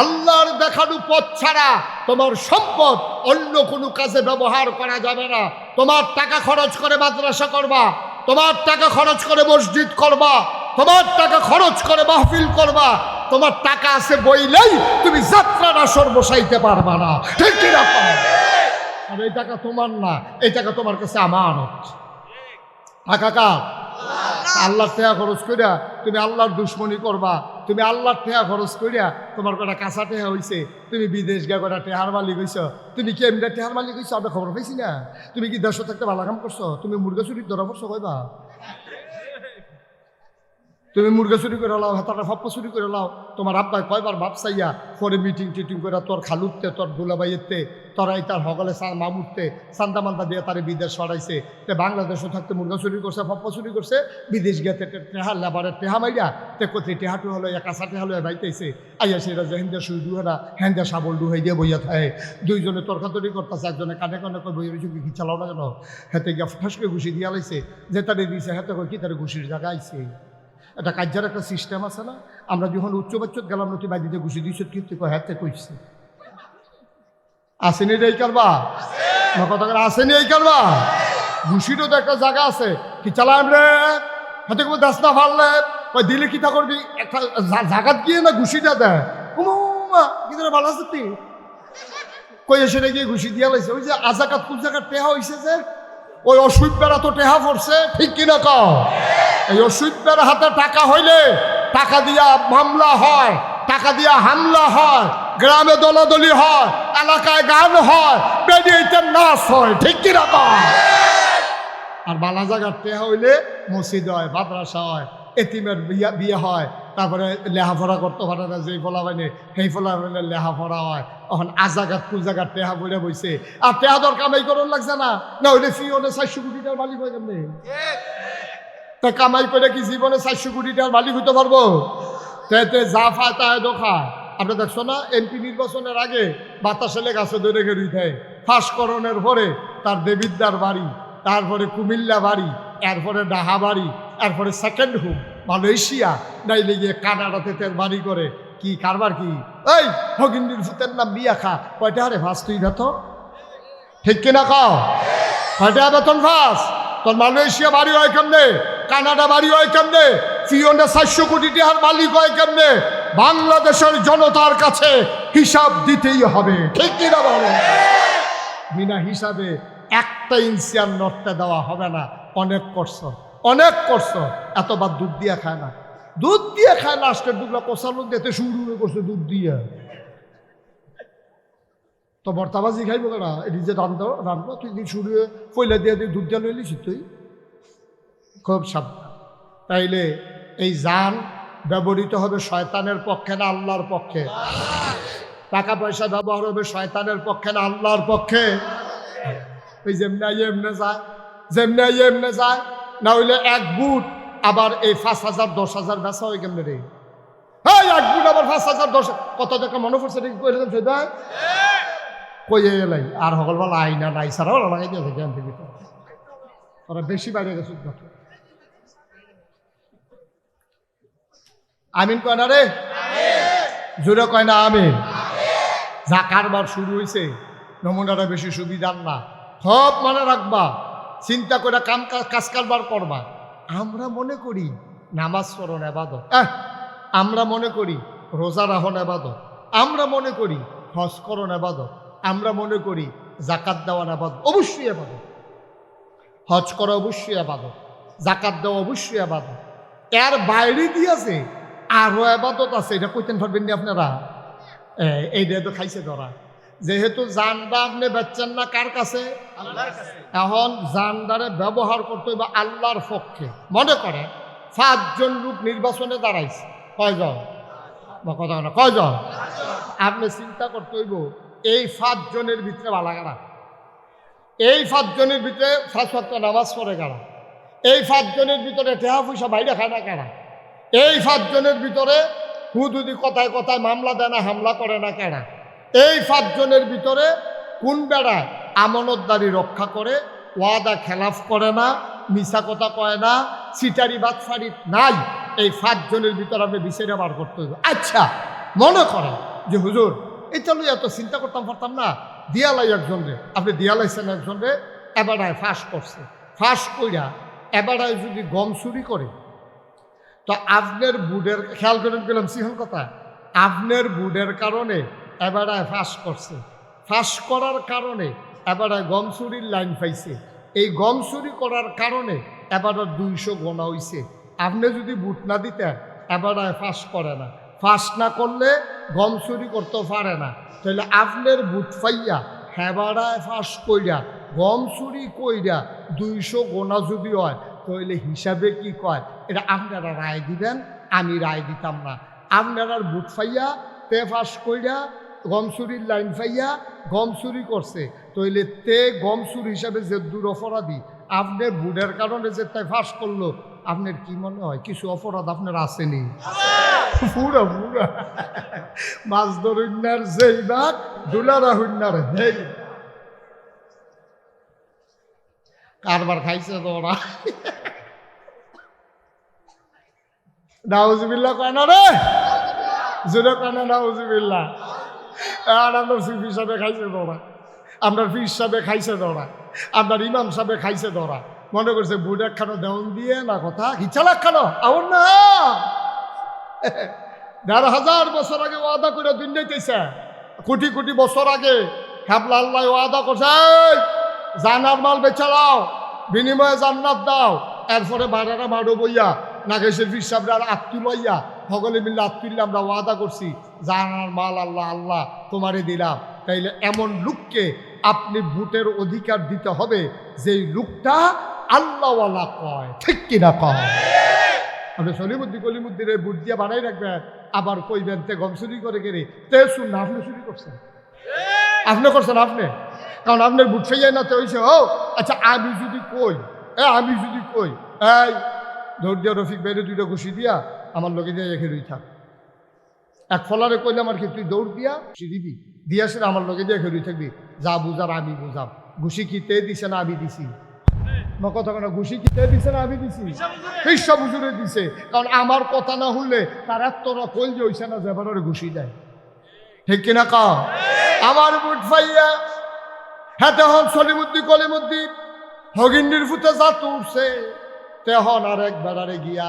আল্লাহর দেখানো পথ ছাড়া তোমার সম্পদ অন্য কোনো কাজে ব্যবহার করা যাবে না। তোমার টাকা খরচ করে মাদ্রাসা করবা, তোমার টাকা খরচ করে মসজিদ করবা, তোমার টাকা খরচ করে মাহফিল করবা, তোমার টাকা আছে বইলেই তুমি যাত্রার আসর বসাইতে পারবা না, ঠিক কি রকম? আর এই টাকা তোমার না, এই টাকা তোমার কাছে আমানত। কাকা আল্লাহর টাকা খরচ করিয়া তুমি আল্লাহর দুশ্মনী করবা, তুমি আল্লাহর টাকা খরচ করিয়া তোমার কটা কাঁচা টেহা হয়েছে, তুমি বিদেশ গিয়া কটা টেহার মালিক হইছ, তুমি কি এমনি টেহার মালিক হইছ? আমরা খবর পাইছি না? তুমি কি দেশ থাকতে ভালো কাম করছো? তুমি মুরগা চুরির ধরা পড়ছো কইবা? তুমি মুরগা চুরি করে লাও, হাতাটা ফাপ্পা চুরি করে লাও, তোমার আব্বাই কয়বার ভাবসাইয়া পরে মিটিং টিটিং করে তোর খালুতে তোর দুলাবাইয়েতে তোরাই তার হগলে মামুরতে চান্দা মান্দা দিয়ে তারে বিদেশ সরাইছে। তে বাংলাদেশও থাকতে মুরগা চুরি করছে, ফাপ্পা চুরি করছে, বিদেশ গেতে টেহা লেবারের টেহা মাইয়া তে কোথায় টেহাটু হলো কাঁচা টেহা হলো বাইতেছে আইয়া সেটা যে হেন্দা সুই ডুহারা হেন্দা সাবল ডুহাই দিয়ে বইয়া থাকে। দুইজনে তর্কাতরি করতেছে, একজনে কানে কানে কই বইয়ের চুকি কি চালাও না কেন, হেতে গিয়া ঠাসকে ঘুষি দিয়া লাইছে, যে তারে দিয়েছে হেতে কই কি তারে ঘুষির জায়গা আইছে। এটা কার্যার একটা সিস্টেম আছে না, আমরা যখন উচ্চ বাচ্চত গেলাম নতুন বাড়িতে ঘুষি দিয়েছ কিন্তু হাতে কইছে আসেনি এই কারবা না, কথা আসেনি এই কারবা। ঘুষিরও তো একটা জায়গা আছে, কি চালাম রে হাতে কোনো দাস না ফাললে ওই দিলে কি তা করবি, একটা জায়গাত গিয়ে না ঘুষিটা দেয় কি ভালো আছে তুই কই এসে গিয়ে ঘুষি দিয়া লাইছে। ওই যে আজাকাত কোন জায়গার টেহা হয়েছে যে ওই অসুখ বেড়া তো টেহা পড়ছে, ঠিক কিনা কও। এই অসুখের হাতে টাকা হইলে টাকা দিয়া মামলা হয়, টাকা দিয়া হামলা হয়, গ্রামে দলাদলি হয়, এলাকায় গান হয়, বেরিয়েতে নাচ হয়, ঠিক কিনা কও। আর বালা জায়গার টেহা হইলে মসজিদ হয়, মাদ্রাসা হয়, এতিমের বিয়ে হয়, তারপরে লেহাপড়া করতে পারে না যেই ফলা হয়নি সেই ফলা হইলে লেহাপড়া হয়। এখন আজাগাত কুজাগাত টেহা বইলে বইছে, আর টেহা দর কামাই করুন লাগছে না, না হইলে ফিওনে 400 কোটি টাকার মালিক হয়ে কেমনে? তা কামাই করে কি জীবনে 400 কোটি টাকার মালিক হইতে পারবো? তে যা ফায় তা খায়। আপনি দেখছো না এমপি নির্বাচনের আগে বাতাসেলে গাছে ধরে গেড়ি দেয়, ফাঁসকরণের পরে তার দেবিদ্দার বাড়ি, তারপরে কুমিল্লা বাড়ি, এরপরে ডাহা বাড়ি, এরপরে সেকেন্ড হোম মালয়েশিয়া, নাইলে গিয়ে কানাডাতে তের বাড়ি করে। কি কারবার কি? এই হগিন্দির ফুতের নাম বিয়া খা, কয়টা হারে ফাঁস তুই বেতন, ঠিক কিনা খাও? কয়টা বেতন ফাঁস? তোর মালয়েশিয়া বাড়ি হয় কেমনে, কানাডা বাড়ি হয় কেমনে, ফিওনে 400 কোটি টাকার মালিক হয় কেমনে? বাংলাদেশের জনতার কাছে হিসাব দিতেই হবে, ঠিক কিনা বলো? বিনা হিসাবে একটা ইঞ্চি আর নড়তে দেওয়া হবে না। অনেক করছো, অনেক করছো, এতবার দুধ দিয়ে খায় না, দুধ দিয়ে খায় না, আজকের দুধগুলো কষানো দিতে শুরু করছে দুধ দিয়ে। তো বর্তাবাজি খাইব কেনা, এটি যে রান্ধবো তুই দিন শুরু পয়লা দিয়ে দিয়ে দুধ দিয়ে লইলিস তুই, খুব সাবধান। তাইলে এই জান ব্যবহৃত হবে শয়তানের পক্ষে না আল্লাহর পক্ষে? টাকা পয়সা ব্যবহার হবে শয়তানের পক্ষে না আল্লাহর পক্ষে? ওই যেমনি এমনে যায়, যেমনি এমনে যায়, না হইলে এক বুট আবার এই 5,000 10,000 বেচা হয় কেমনে রে? হ্যাঁ, এক বুট আবার 5,000 10 কত টাকা মনে পড়ছে কই এলাই আর সকলবেলা আইনা নাই সারা লাগাই দিয়েছে জ্ঞান থেকে, ওরা বেশি বাইরে গেছে। আমিন কয় না রে, জোরে কয় না আমিন। যা কারবার শুরু হয়েছে, নমুনাটা বেশি সুবিধার না, সব মনে রাখবা, চিন্তা করে কাজ কারবার করবা। আমরা মনে করি নামাজ পড়ন ইবাদত, আমরা মনে করি রোজা রাখন ইবাদত, আমরা মনে করি হজ করন ইবাদত, আমরা মনে করি জাকাত দেওয়ান ইবাদত। অবশ্যই ইবাদত, হজ করা অবশ্যই ইবাদত, জাকাত দেওয়া অবশ্যই ইবাদত। এর বাইরে দিয়েছে আরো ইবাদত আছে, এটা কইতেন পারবেন না আপনারা? এইটা তো খাইছে ধরা। যেহেতু জানডা আপনি বেচছেন না কার কাছে? এখন জানডারে ব্যবহার করতে হইবে আল্লাহর পক্ষে। মনে করে 5 জন লোক নির্বাচনে দাঁড়াইছে, কয়জন? কথা না, কয়জন? আপনি চিন্তা করতে হইব এই 5 জনের ভিতরে বালা গাড়া, এই 5 জনের ভিতরে 5 ওয়াক্ত নামাজ পড়ে গাড়া, এই 5 জনের ভিতরে টেহা পয়সা বাইরে খায় না কারা, এই 5 জনের ভিতরে হুদুদি কথায় কথায় মামলা দেয় না হামলা করে না কারা, এই 5 জনের ভিতরে কোন বেড়ায় আমানতদারি রক্ষা করে, ওয়াদা খেলাফ করে না, মিছা কথা কয় না, সিটারি বাটফারি নাই, এই 5 জনের ভিতরে আপনি বিচারে বার করতে হবে। আচ্ছা, মনে করেন যে হুজুর এটা লই এত চিন্তা করতাম পারতাম না, দিয়ালাই একজনরে, আপনি দিয়ালাইছেন একজনরে, এবারায় ফাঁস করছে, ফাঁস কইরা এবারায় যদি গম চুরি করে, তো আপনার বুডের খেয়াল করে গেলাম সিহন কথা, আপনার বুডের কারণে এবারায় ফাঁস করছে, ফাঁস করার কারণে এবারায় গম চুরির লাইন পাইছে, এই গম চুরি করার কারণে এবারে 200 গোনা হইছে। আপনি যদি বুট না দিতেন এবারায় ফাঁস করে না, ফাঁস না করলে গম চুরি করতে পারে না, তাহলে আপনার বুট পাইয়া হেবারায় ফাঁস কইরা গম চুরি কইরা 200 গোনা যদি হয়, তাহলে হিসাবে কি কয় এটা আপনারা রায় দিবেন, আমি রায় দিতাম না। আপনারা বুট ফাইয়া তে ফাঁস কইরা গম চুরির লাইন ফাইয়া গম চুরি করছে, তাইলে তে গম চুরি হিসাবে যে দূর অপরাধী আপনার বুটের কারণে যে তাই ফাঁস করলো, আপনার কি মনে হয় কিছু অপরাধ আপনার আসেনি? পুরা পুরা মাছ ধরুন্নার যেই বাঘ দুলারা হুন্নার হেই কারবার খাইছে তো ওরা। নাউজুবিল্লাহ কয় না রে, জোরে কয় না নাউজুবিল্লাহ। আর আপনার সুফি সাহেবে খাইছে ধরা, আপনার পীর সাহেবে খাইছে ধরা, আপনার ইমাম সাহেবে খাইছে ধরা। মনে করছে বুট একখানো দেওয়ান দিয়ে না কথা হিচাল একখানো আবার না। ১,৫০০ বছর আগে ওয়াদা করে দুনিয়াইতেছে, কোটি কোটি বছর আগে হ্যাবলা আল্লাহ ওয়াদা করছে জানার মাল বেচালাও বিনিময়ে জান্নাত দাও। এরপরে বাড়ারা মারো বইয়া নাগেশের পীর সাহেবরা আর আত্মুলাইয়া সকলে মিলে আত্মুল্লা আমরা ওয়াদা করছি জানার মাল আল্লাহ আল্লাহ তোমারে দিলাম। তাইলে এমন লোককে আপনি ভোটের অধিকার দিতে হবে যেই লোকটা আল্লাহওয়ালা কয়, ঠিক কিনা কয়? আপনি সলিমুদ্দি কলিমুদ্দিনের বুট দিয়ে বানাই রাখবেন, আবার কইবেন তে গম চুরি করে গেলে তে শুন না আপনি চুরি করছেন, আপনি করছেন আপনি, কারণ আপনার বুট ফেয়াই না তো হয়েছে। ও আচ্ছা আমি যদি কই এই দৌড় দিয়া রফিক বাইরে 2টা ঘুষি দিয়া আমার লোকে দিয়ে রেখে রই থাক, এক ফলারে কইলে আমার কি তুই দৌড় দিয়া ঘুষি দিবি দিয়ে আসলে আমার লোকে দিয়ে রই থাকবি, যা বুঝার আমি বুঝাম। ঘুষি কিতে দিছে না আমি দিছি? কথা কেন ঘুষি কিতে দিছে না আমি দিছি? ফিসা বুঝুরে দিছে, কারণ আমার কথা না হলে তার এতটা কল যে হইছে না যেবার ঘুষি দেয়, ঠিক কিনা কা? আমার বুট ফাইয়া হ্যাঁ তখন সলিমুদ্দি কলিমুদ্দি হগিন্ডির ফুতে যা তুলছে তেহন আর এক বেড়ারে গিয়া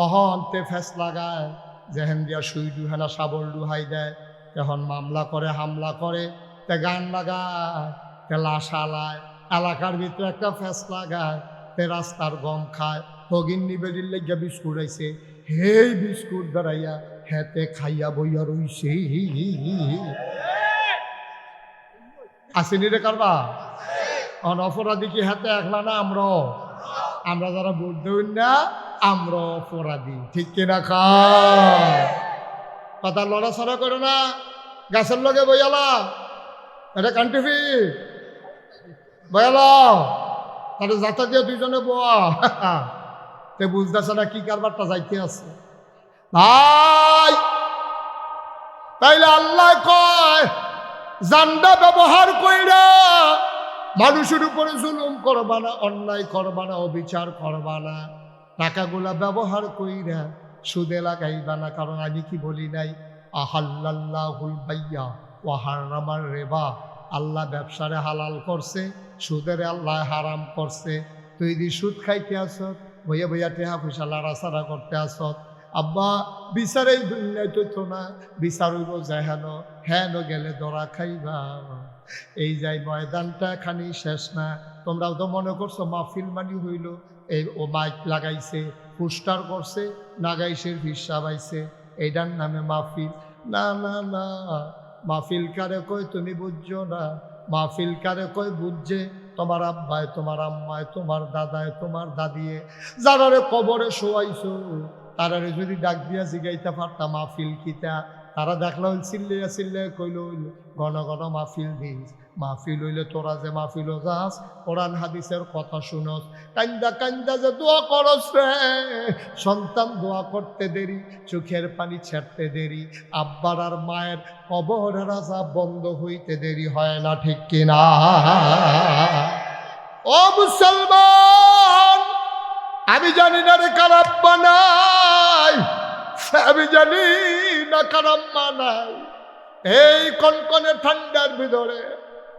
অহন তে ফেস লাগায় যেহেন দিয়া সুই ডুহানা সাবল ডুহাই দেয়, তেহন মামলা করে হামলা করে তে গান লাগায় তে লাশ আলায়, এলাকার ভিতরে একটা ফেস লাগায় তে রাস্তার গম খায়। হগিন্নি বেরির লেগা বিস্কুট আইছে, হেই বিস্কুট বেড়াইয়া হেতে খাইয়া বইয়া রইছে। আসেনি রে কারবা অপরাধী কি হাতে একলা না? আমরা যারা ভোট দেই না আমরা অপরাধী, ঠিক কিনা খা? কথা লড়াছড়া করো না, গাছের লগে বইয়ালা এটা কান্টিফি বয়ালা তাহলে যাতা দিয়ে 2জনে বোয়া তে বুঝতেছে না কি কারবারটা যাইতে আছে ভাই। তাইলে আল্লাহ কয় জান্ডা ব্যবহার কইরা মানুষের উপরে জুলুম করবা না, অন্যায় করবা না, অবিচার করবা না, টাকাগুলা ব্যবহার কইরা সুদে লাগাইবা না। কারণ আমি কি বলি নাই আহাল্লাল্লাহুল বাইয়া ওয়া হারামার রিবা, আল্লাহ ব্যবসারে হালাল করছে, সুদের আল্লাহ হারাম করছে। তুই যদি সুদ খাইতে আসত বইয়া বইয়া টেহা পয়সা লাড়াচাড়া করতে আসত, আব্বা বিচার এই দুনিয়ায় তো না, বিচার হইব যেহেন হেন গেলে দরা খাইবা। এই যাই ময়দানটা খানি শেষ না। তোমরাও তো মনে করছো মাহফিল মানি হইল, এই ও মাইক লাগাইছে পোস্টার করছে নাগাইশের হিসাব আইছে এইটার নামে মাহফিল। না না না, মাহফিল কারে কই তুমি বুঝছো না, মাহফিল কারে কই বুঝছে তোমার আব্বায়, তোমার আম্মায়, তোমার দাদায়, তোমার দাদিয়ে, যারারে কবরে শোয়াইছো তারারে যদি ডাক দিয়া জিগাইতে পারতাম মাহফিল কিতা, তারা দেখলা চিল্লিয়া চিল্লিয়া কইল ঘন ঘন মাহফিল দিস। মাহফিল হইলে তোরা যে মাহফিল যাস কোরআন হাদিসের কথা শুনস, কান্দা কান্দা যে দোয়া করস রে, সন্তান দোয়া করতে দেরি, চোখের পানি ছাড়তে দেরি, আব্বার আর মায়ের কবরের আযাব বন্ধ হইতে দেরি হয় না, ঠিক কিনা? ও মুসলমান, আমি জানি না রে কার আব্বা নাই, আমি জানি না কার আম্মা নাই। এই কনকনে ঠান্ডার ভিতরে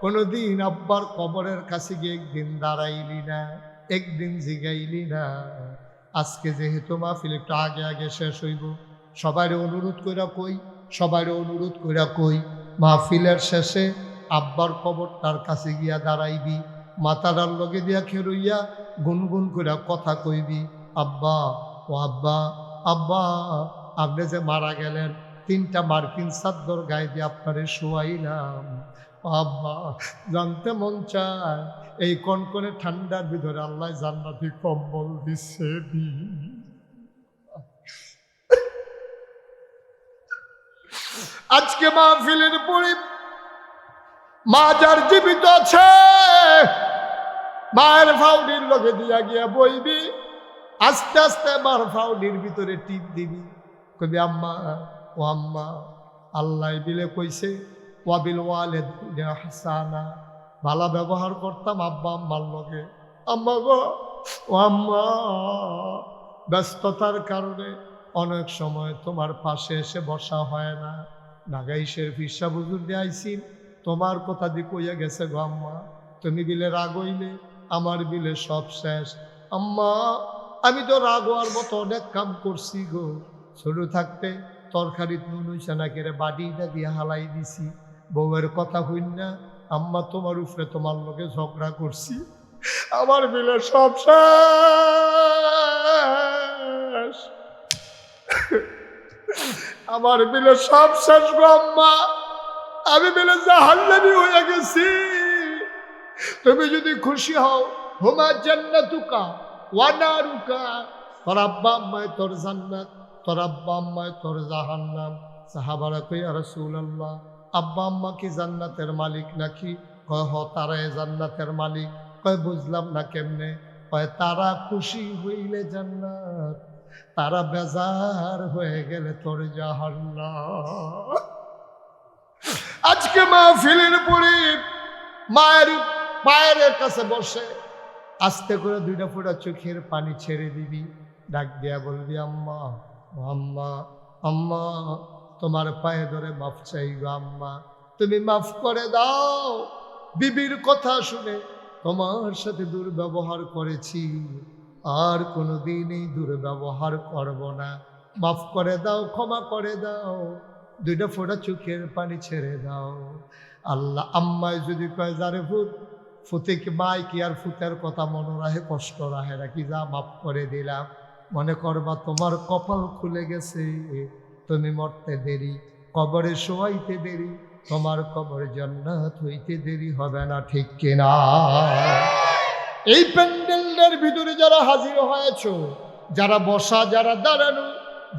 কোনদিন আব্বার কবরের কাছে গিয়ে একদিন দাঁড়াইলি না, একদিন জিগাইলি না। আজকে যেহেতু মাহফিল একটু আগে আগে শেষ হইব, সবাই অনুরোধ কইরা কই মাহফিলের শেষে আব্বার কবরটার কাছে গিয়া দাঁড়াইবি, মাথাটার লগে দিয়া খেরুইয়া গুনগুন কইরা কথা কইবি, আব্বা ও আব্বা, আব্বা আপনি যে মারা গেলেন 3টা মার্কিন চাদর গায়ে দিয়ে আপনারে শোয়াইলাম, আব্বা জানতে মন চায় এই কনকনে ঠান্ডার ভিতরে আল্লাহ জান্নাতি কম্বল দিচ্ছে আজকে মাহফিলের পরে মা যার জীবিত আছে মায়ের ফাউডির লগে দিয়া গিয়া বইবি আস্তে আস্তে মার ফাউডির ভিতরে টিপ দিবি কবি আম্মা ও আম্মা আল্লাহ বিলে কইছে ওয়াবিল ওয়ালিদাইনি ইহসানা ভালো ব্যবহার করতাম আব্বা আম্মার লগে আম্মা গো ও আম্মা ব্যস্ততার কারণে অনেক সময় তোমার পাশে এসে বসা হয় না নাগাইশের ফিসা বুজুর দিয়ে আইসি তোমার কথা দিয়ে কইয়া গেছে গো আম্মা তুমি বিলে রাগ হইলে আমার বিলে সব শেষ আম্মা আমি তো রাগ হওয়ার মতো অনেক কাম করছি গো ছোট থাকতে তরকারিত নুন হইছে না কেড়ে বাড়িটা দিয়ে হালাই দিছি বউয়ের কথা হইন না আম্মা তোমার উপরে তোমার লোকে ঝগড়া করছি আমার বিলে সব শেষ আমার বিলে সব শেষ গো আম্মা আমি বিলে জাহান্নামী হয়ে গেছি তুমি যদি খুশি হও হুমা জান্নাতুকা ওয়া নারুকা তোর আব্বা আম্মায় তোর জান্নাত তোর আব্বা আম্মায় তোর জাহান্নাম সাহাবারা কই ইয়া রাসূলুল্লাহ আব্বা আম্মা কি জান্নাতের মালিক নাকি কয় হ তারাই জান্নাতের মালিক কয় বুঝলাম না কেমনে কয় তারা খুশি হইলে জান্নাত তারা বেজার হয়ে গেলে তোর জাহান্নাম আজকে মাহফিলের পরে মায়ের পায়ের কাছে বসে আস্তে করে দুইটা ফোঁটা চোখের পানি ছেড়ে দিবি ডাক দিয়া বলবি আম্মা আম্মা আম্মা তোমার পায়ে ধরে মাফ চাই গো আম্মা তুমি মাফ করে দাও বিবির কথা শুনে তোমার সাথে দুর্ব্যবহার করেছি আর কোনোদিন এই দুর্ব্যবহার করব না মাফ করে দাও ক্ষমা করে দাও দুইটা ফোঁটা চোখের পানি ছেড়ে দাও আল্লাহ আম্মায় যদি কয় যারে ফুট ফুতে কি মাই কি আর ফুতের কথা মনে রাখে কষ্ট রাখে নাকি যা মাফ করে দিলাম মনে করবা তোমার কপাল খুলে গেছে তুমি মরতে দেরি কবরে শোয়াইতে দেরি তোমার কবর জান্নাত হইতে দেরি হবে না ঠিক কিনা এই প্যান্ডেলের ভিতরে যারা হাজির হয়েছো যারা বসা যারা দাঁড়ানো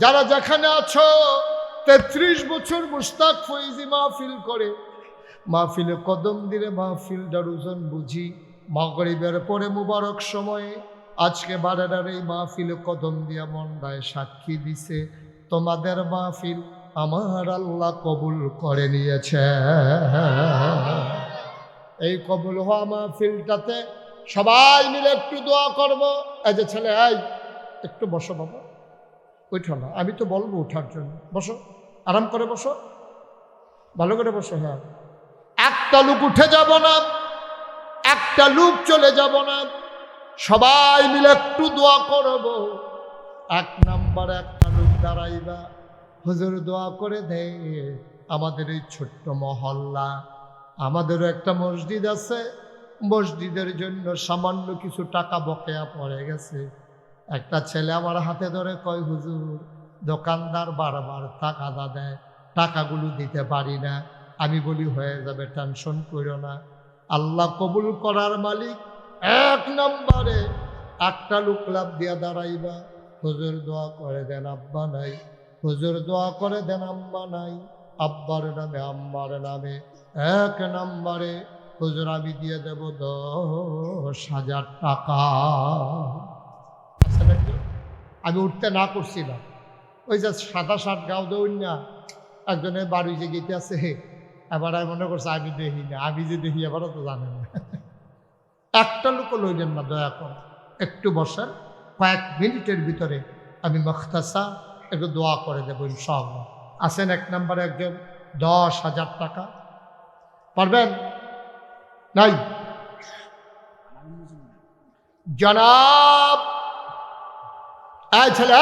যারা যেখানে আছো ৩৩ বছর মুশতাক ফৈজি মাহফিল করে মাহফিলে কদম দিলে মাহফিলটার ওজন বুঝি মাগরিবের পরে মুবারক সময়ে আজকে বারেদার এই মাহফিলে কদম দিয়া মন্দায় সাক্ষী দিছে তোমাদের মাহফিল আমার আল্লাহ কবুল করে নিয়েছে এই কবুল হওয়া মাহফিলটাতে সবাই মিলে একটু দোয়া করব এই যে ছেলে এই একটু বসো বাবা ওইঠো না আমি তো বলবো ওঠার জন্য বসো আরাম করে বসো ভালো করে বসো হ্যাঁ একটা লোক উঠে যাব না একটা লোক চলে যাব না সবাই মিলে একটু দোয়া করব এক নম্বরে একটা লোক দাঁড়াইবা হুজুর দোয়া করে দেয় আমাদের এই ছোট্ট মহল্লা আমাদেরও একটা মসজিদ আছে মসজিদের জন্য সামান্য কিছু টাকা বকেয়া পড়ে গেছে একটা ছেলে আমার হাতে ধরে কয় হুজুর দোকানদার বারবার টাকা দেয় টাকাগুলো দিতে পারি না আমি বলি হয়ে যাবে টেনশন করো না আল্লাহ কবুল করার মালিক এক নম্বরে একটা লোক লাভ দিয়া দাঁড়াইবা হুজুর দোয়া করে দেন আব্বা নাই হুজুর দোয়া করে দেন আম্মা নাই আব্বার নামে আম্মার নামে এক নম্বরে হুজুর আমি দিয়ে দেব 10,000 টাকা আমি উঠতে না করছিলাম ওই যে সাদা শার্ট গাও দৌড় না একজনের বাড়ি যে গেতে আছে এবার আমি মনে করছে আমি দেখি না আমি যে দেখি এবারও তো জানেন না একটা লোক লইলেন না দয়া করে একটু বসার কয়েক মিনিটের ভিতরে আমি মখতাসা একটু দোয়া করে দেবো ইনশাআল্লাহ আসেন এক নম্বরে একজন 10,000 টাকা পারবেন নাই জনাব এই ছেলে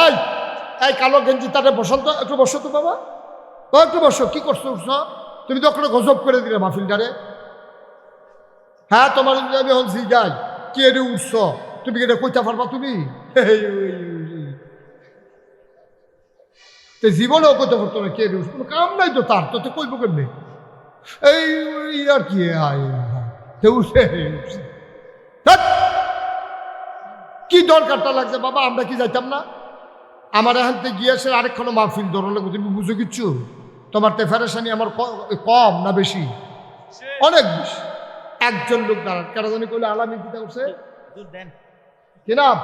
এই কালো গেঞ্জি তাতে বসন্ত একটু বসো তো বাবা একটু বসো কি করছো উঠছ তুমি তো ওখানে গজব করে দিলে মাহফিলটারে হ্যাঁ তোমার আমি এখন যাই কে রে উঠছ তুমি এটা কইতে পারবা তুমি জীবনেও কইতে পারতো না কে রে উঠছ কাম নাই তো তার তো কইব কেমনি এই আর কি উঠে কি দরকারটা লাগছে বাবা, আমরা কি যাইতাম না? আমার এখান গিয়েছে আরেকখানো মাহফিল ধরলে তুমি বুঝো কিচ্ছু? তোমার তেফারেশানি আমার কম না বেশি? অনেক বেশি। একজন লোক দাঁড়ান, কেন জানি কইলে আলামিন কি করছে কি নাম?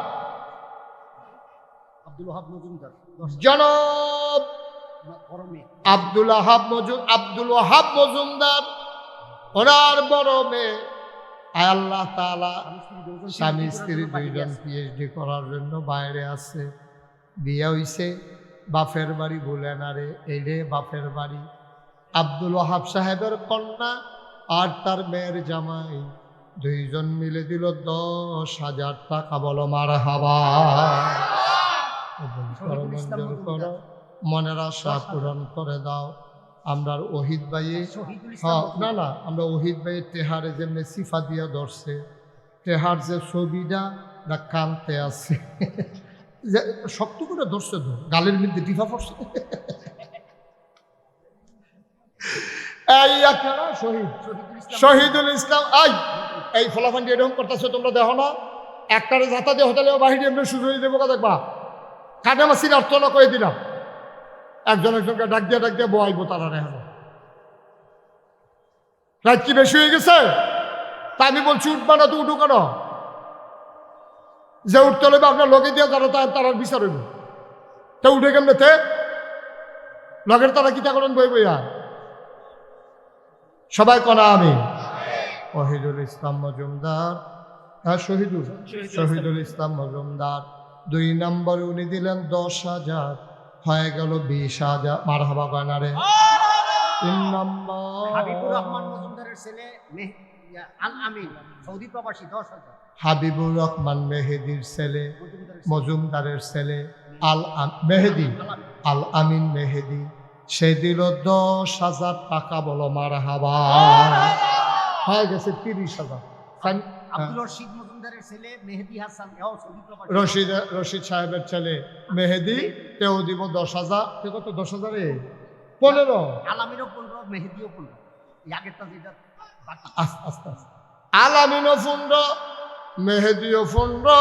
আব্দুল ওহাব মজুমদার, জনাব আব্দুল ওহাব মজুমদার, ওনার বড় মেয়ে আল্লাহ তাআলা স্বামী স্ত্রী দুইজন পিএইচডি করার জন্য বাইরে আছে। বিয়ে হইছে বাপের বাড়ি, বলে না রে এই রে বাপের বাড়ি। আব্দুল ওহাব সাহেবের কন্যা আর তার মেয়ের জামাই দুইজন মিলে দিল 10,000 টাকা। বলো মারহাবা। মনের আশা পূরণ করে দাও। আমরা ওহিদ ভাই, না আমরা ওহিদ ভাই টেহারে যেমনি সিফা দিয়া ধরছে, টেহার যে ছবিটা না কানতে আছে, শক্ত করে ধরছে তো, গালের মধ্যে টিফা পড়ছে। শহীদুল ইসলাম এই ফলাফান্ডি এরকম করতেছে, তোমরা দেখো না? একটারে যাতা দিয়ে হোটেলে বাহিরে এমনি সুযোগ দেবো, দেখবা কাটা মাসির অর্থ না করে দিলাম। একজনকে ডাক দিয়ে বয়াইবো, তারা রেহাবো। রাত কি বেশি হয়ে গেছে? তা আমি বলছি উঠবা না, তো উঠু কেন? যে উঠতে হলে আপনার লগে দিয়ে যারা তারার বিচার হইব, তা উঠে কেমনে লগের তারা কিতা করেন বই বইয়া? সবাই কনা আমি ওহিদুল ইসলাম মজুমদার, হ্যাঁ শহীদুল ইসলাম মজুমদার 2 নম্বরে উনি দিলেন 10,000, হয়ে গেল 20,000। মারহাবা গয়না রে। 3 নম্বর হাবিবুর রহমান মজুমদারের ছেলে আল আমিন, সৌদি প্রবাসী, 10,000। হাবিবুর রহমান মেহেদির ছেলে, মজুমদারের ছেলে আল আমিন মেহেদি, সে দিল 10,000 টাকা। বলো মারহাবা। হয়ে গেছে 30,000। আব্দুল রশিদ মজুমদারের ছেলে মেহেদি হাসান, সৌদি প্রবাসী। রশিদ সাহেবের ছেলে মেহেদি, তেও দিব 10,000। কত 10,000 15? আলামিনও 15, মেহেদিও 15। আগেরটা যেটা আস্তে আলামিনও 15, মেহেদিও 15,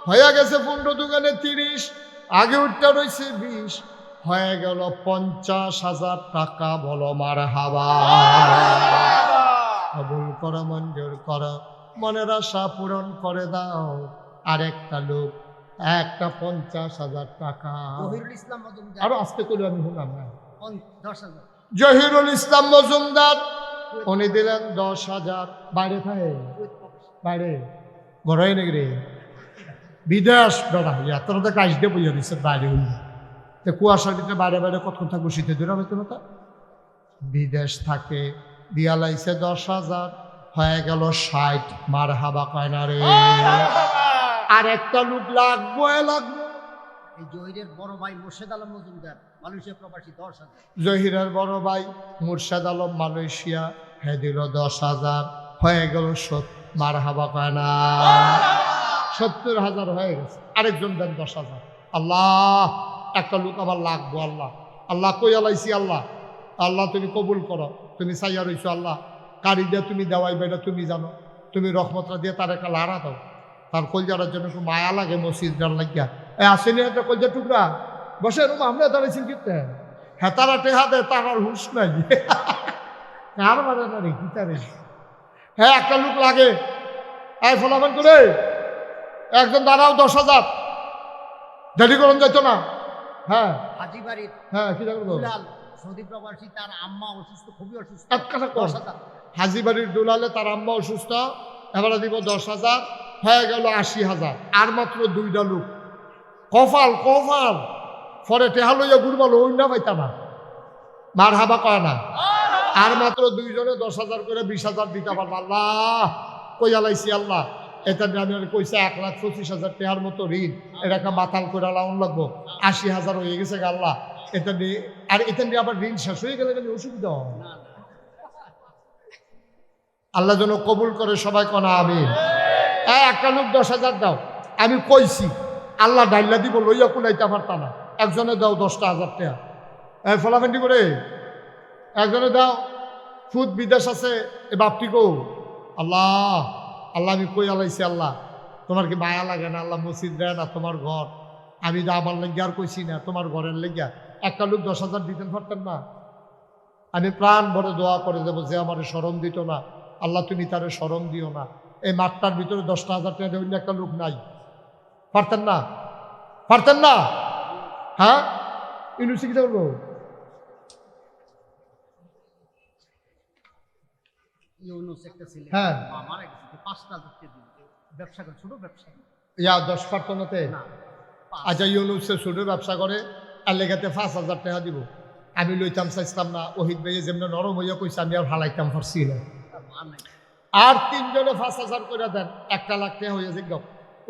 হয়ে গেছে 15 দোকানে 30, আগে উঠতে রয়েছে 20, হয়ে গেল 50,000 টাকা। বলো মারহাবা। কবুল করো, মঞ্জুর করো, মনের আশা পূরণ করে দাও। আরেকটা লোক একটা 50,000 টাকা। জহিরুল ইসলাম মজুমদার, আরো আস্তে করে আমি শুনলাম না। 10,000। জহিরুল ইসলাম মজুমদার উনি দিলেন 10,000। বাইরে থাকে, বাইরে ঘরে নাকি রে, বিদেশ বেড়া এতটা তো কাজ দিয়ে বইয়া দিচ্ছে বাইরে হইল। তো কুয়াশার ভিতরে বাইরে বাইরে কতক্ষণ থাকবো, শীতে দূরে হবে তো না, বিদেশ থাকে। দিয়া লাইছে 10,000, হয়ে গেল 60। মারহাবা কয়না রে। আর একটা লোক লাগবে। এই জহিরের বড় ভাই মোর্শেদ আলম মজুমদার, মালয়েশিয়া প্রবাসী, 10,000। জহিরের বড় ভাই মুর্শেদ আলম মালয়েশিয়া, হে দিল 10,000, হয়ে গেল 70। মারহাবা কয়না। 70,000 হয়ে গেছে। আরেকজন দেন 10,000। আল্লাহ, একটা লোক আমার লাগবো। আল্লাহ কই আলাইছি। আল্লাহ তুমি কবুল করো, তুমি চাইয়া রইছো। আল্লাহ কারি দিয়ে তুমি দেওয়াই বেটা, তুমি জানো। তুমি রহমতরা দিয়ে তার একটা লাড়া দাও, তার কলজাটার জন্য একটু মায়া লাগে, মসজিদার লাগিয়া। আসেনি একটা কলজা টুকরা বসে রুম, আমরা দাঁড়াইছি কিন্তু হ্যাঁ, তারা টেহা দেয়, তার আর হুশ নাই। কার মানে না রে গীতারে। হ্যাঁ, একটা লোক লাগে। এই ফলাফল করে একজন দাঁড়াও, 10,000। দেরি করুন যাইতো না। হ্যাঁ হাজিবাড়ির, হ্যাঁ কি করবো, সৌদি প্রবাসী, তার আম্মা অসুস্থ, খুবই অসুস্থ। 10,000। হাজিবাড়ির দুলালে তার আম্মা অসুস্থ, এবারে দিব 10,000, হয়ে গেল 80,000। আর মাত্র 2টা লোক। কফাল পরে টেহা লইয়া ঘুরবালো, ওই না পাইতা না। মারহাবা কয় না। আর মাত্র 2 জনে 10,000 করে 20,000 দিতে পারবো। আল্লাহ কইয়া লাইছি। আল্লাহ এটা আমি কইছে 1,25,000 টাকার মতো ঋণ, এটাকে মাতাল করে লাউন লাগবো। 80,000 হয়ে গেছে। আল্লাহ এটা নিয়ে, আর এটা নিয়ে আবার ঋণ শেষ হয়ে গেলে অসুবিধা হয়। আল্লাহ যেন কবুল করে, সবাই কনা আমিন। একটা লোক 10,000 দাও। আমি কইছি আল্লাহ ডাইল্লা দিব, লইয়া কুলাইতে পারতাম না। একজনে দাও 10,000 টাকা। ফলাফেন্টি করে একজনে দাও। ফুদ বিদেশ আছে এ বাপটি কো আল্লাহ আল্লাহ আমি কই আলাইছি আল্লাহ তোমার কি মায়া লাগে না আল্লাহ মসজিদ দেয় না তোমার ঘর আমি তো আমার লেগে আর কইছি না তোমার ঘরের লেগিয়া একটা লোক 10,000 দিতেন পারতেন না আমি প্রাণ ভরে দোয়া করে দেবো যে আমার শরম দিত না আল্লাহ তুমি তারে শরম দিও না এই মাঠটার ভিতরে 10,000 টাকা অন্য একটা লোক নাই পারতেন না পারতেন না হ্যাঁ ইউনিভার্সিটি করবো ইউনুস একটা ছেলে হ্যাঁ। মারা গেছে 5,000 টাকা দিল ব্যবসা করে ছোট ব্যবসা ইয়া 10 পারতনাতে না আচ্ছা ইউনুসে ছোট ব্যবসা করে আর লেগাতে 5,000 টাকা দিব আমি লইতাম চাইতাম না ওহিদ ভাই যেমন নরম হইয়া কইছে আমি আর হালাইতাম পারছি না মা নাই আর 3 জনে 5,000 করে দেন 1 লাখ টাকা হয়ে যাক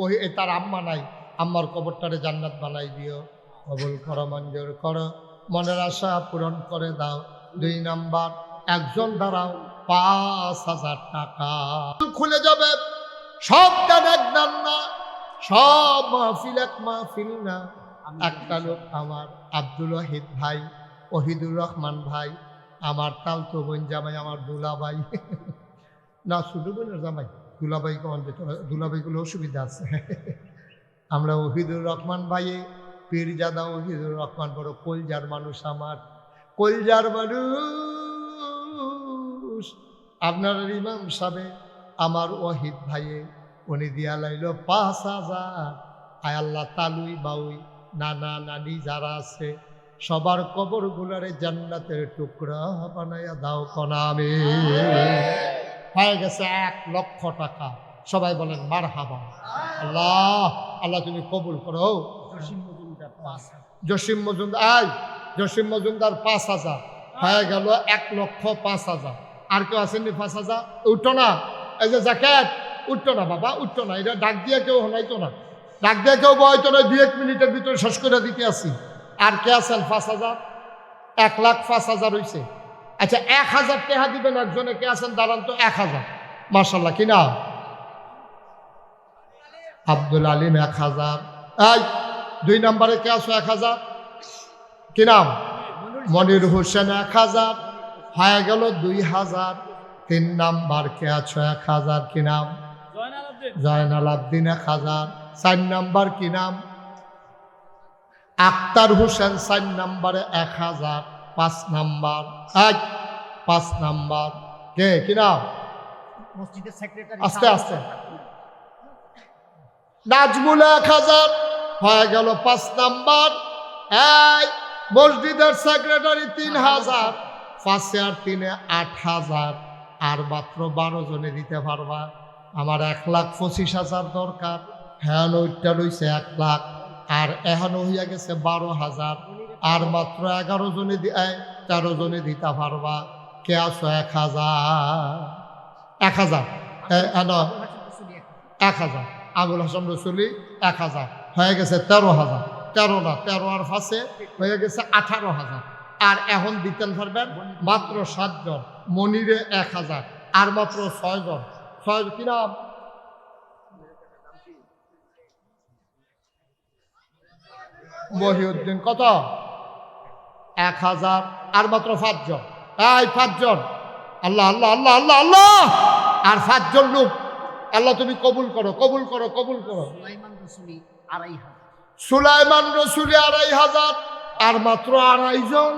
ওই তার আম্মা নাই আম্মার কবরটারে জান্নাত বানাই দিও কবুল করো মঞ্জুর করো মনের আশা পূরণ করে দাও 2 নাম্বার একজন দাঁড়াও 5,000 টাকা খুলে যাবে সব দান এক দান না সব মাহফিল এক মাহফিল না একটা লোক আমার আব্দুল ওয়াহিদ ভাই ওহিদুর রহমান ভাই আমার তালতো বোন জামাই আমার দুলাভাই না ছোট বোনের জামাই দুলাভাই কখন যেতে দুলাভাইগুলো অসুবিধা আছে আমরা ওহিদুর রহমান ভাইয়ে পীরজাদা ওহিদুর রহমান বড় কলজার মানুষ আমার কলজার মানুষ আপনার ইমাম সাহেব আমার ওয়াহিদ ভাইয়ে উনি দিয়া লাইল 5,000 আয় আল্লাহ তালুই বাউই নানা নানি যারা আছে সবার কবর গুলারে জান্নাতের টুকরা বানাইয়া দাও কনামে হয়ে গেছে 1,00,000 টাকা সবাই বলেন মারহাবা আল্লাহ আল্লাহ তুমি কবুল করো জসিম মজুমদার 5,000 জসিম মজুমদার জসিম মজুমদার 5,000 হয়ে গেল 1,05,000 আর কেউ আসেননি 5,000 উঠো না এই যে জ্যাকেট উঠতো না বাবা উঠতো না এটা ডাক দিয়ে কেউ হনাইতো না ডাক দিয়ে কেউ বয়তো না 2-1 মিনিটের ভিতরে শেষ করে দিতে আসি আর কে আছেন 5,000 1,05,000 হয়েছে আচ্ছা 1,000 টাকা দিবেন একজনে কে আছেন দাঁড়ান তো 1,000 মার্শাল্লাহ কি না আব্দুল আলিম 1,000 এই 2 নম্বরে কে আছো 1,000 কি নাম মনির হোসেন 1,000 হয়ে গেল 2,000 3 নাম্বার কে আছো 1,000 কি নাম জয়নাল আবদিন 1,000 4 নাম্বার কি নাম আক্তার হোসেন 4 নাম্বারে 1,000 5 নাম্বার 5 নাম্বার কে কি নাম মসজিদের সেক্রেটারি আস্তে আস্তে নাজমুল 1,000 হয়ে গেল 5 নাম্বার এই মসজিদের সেক্রেটারি 3,000 5 আর 3 8,000 আর মাত্র 12 জনে দিতে পারবা আমার 1,25,000 দরকার হ্যাঁ ওইটা রয়েছে 1 লাখ আর এখনো হইয়া গেছে 12,000 আর মাত্র 11 জনে 13 জনে দিতে পারবা কে আসো 1,000 1,000 আবুল হাসান রসুলি 1,000 হয়ে গেছে 13,000 13 না 13 আর 5 হয়ে গেছে 18,000 আর এখন দিতেন পারবেন মাত্র 7 জন মনিরে 1,000 আর মাত্র 6 জন 6 কি নাম মহিউদ্দিন কত 1,000 আর মাত্র 5 জন এই 5 জন আল্লাহ আল্লাহ আল্লাহ আল্লাহ আল্লাহ আর 5 জন লোক আল্লাহ তুমি কবুল করো কবুল করো কবুল করো সুলাইমান রসুলি 2,500 সুলাইমান রসুলি 2,500 আর মাত্র 2.5 জন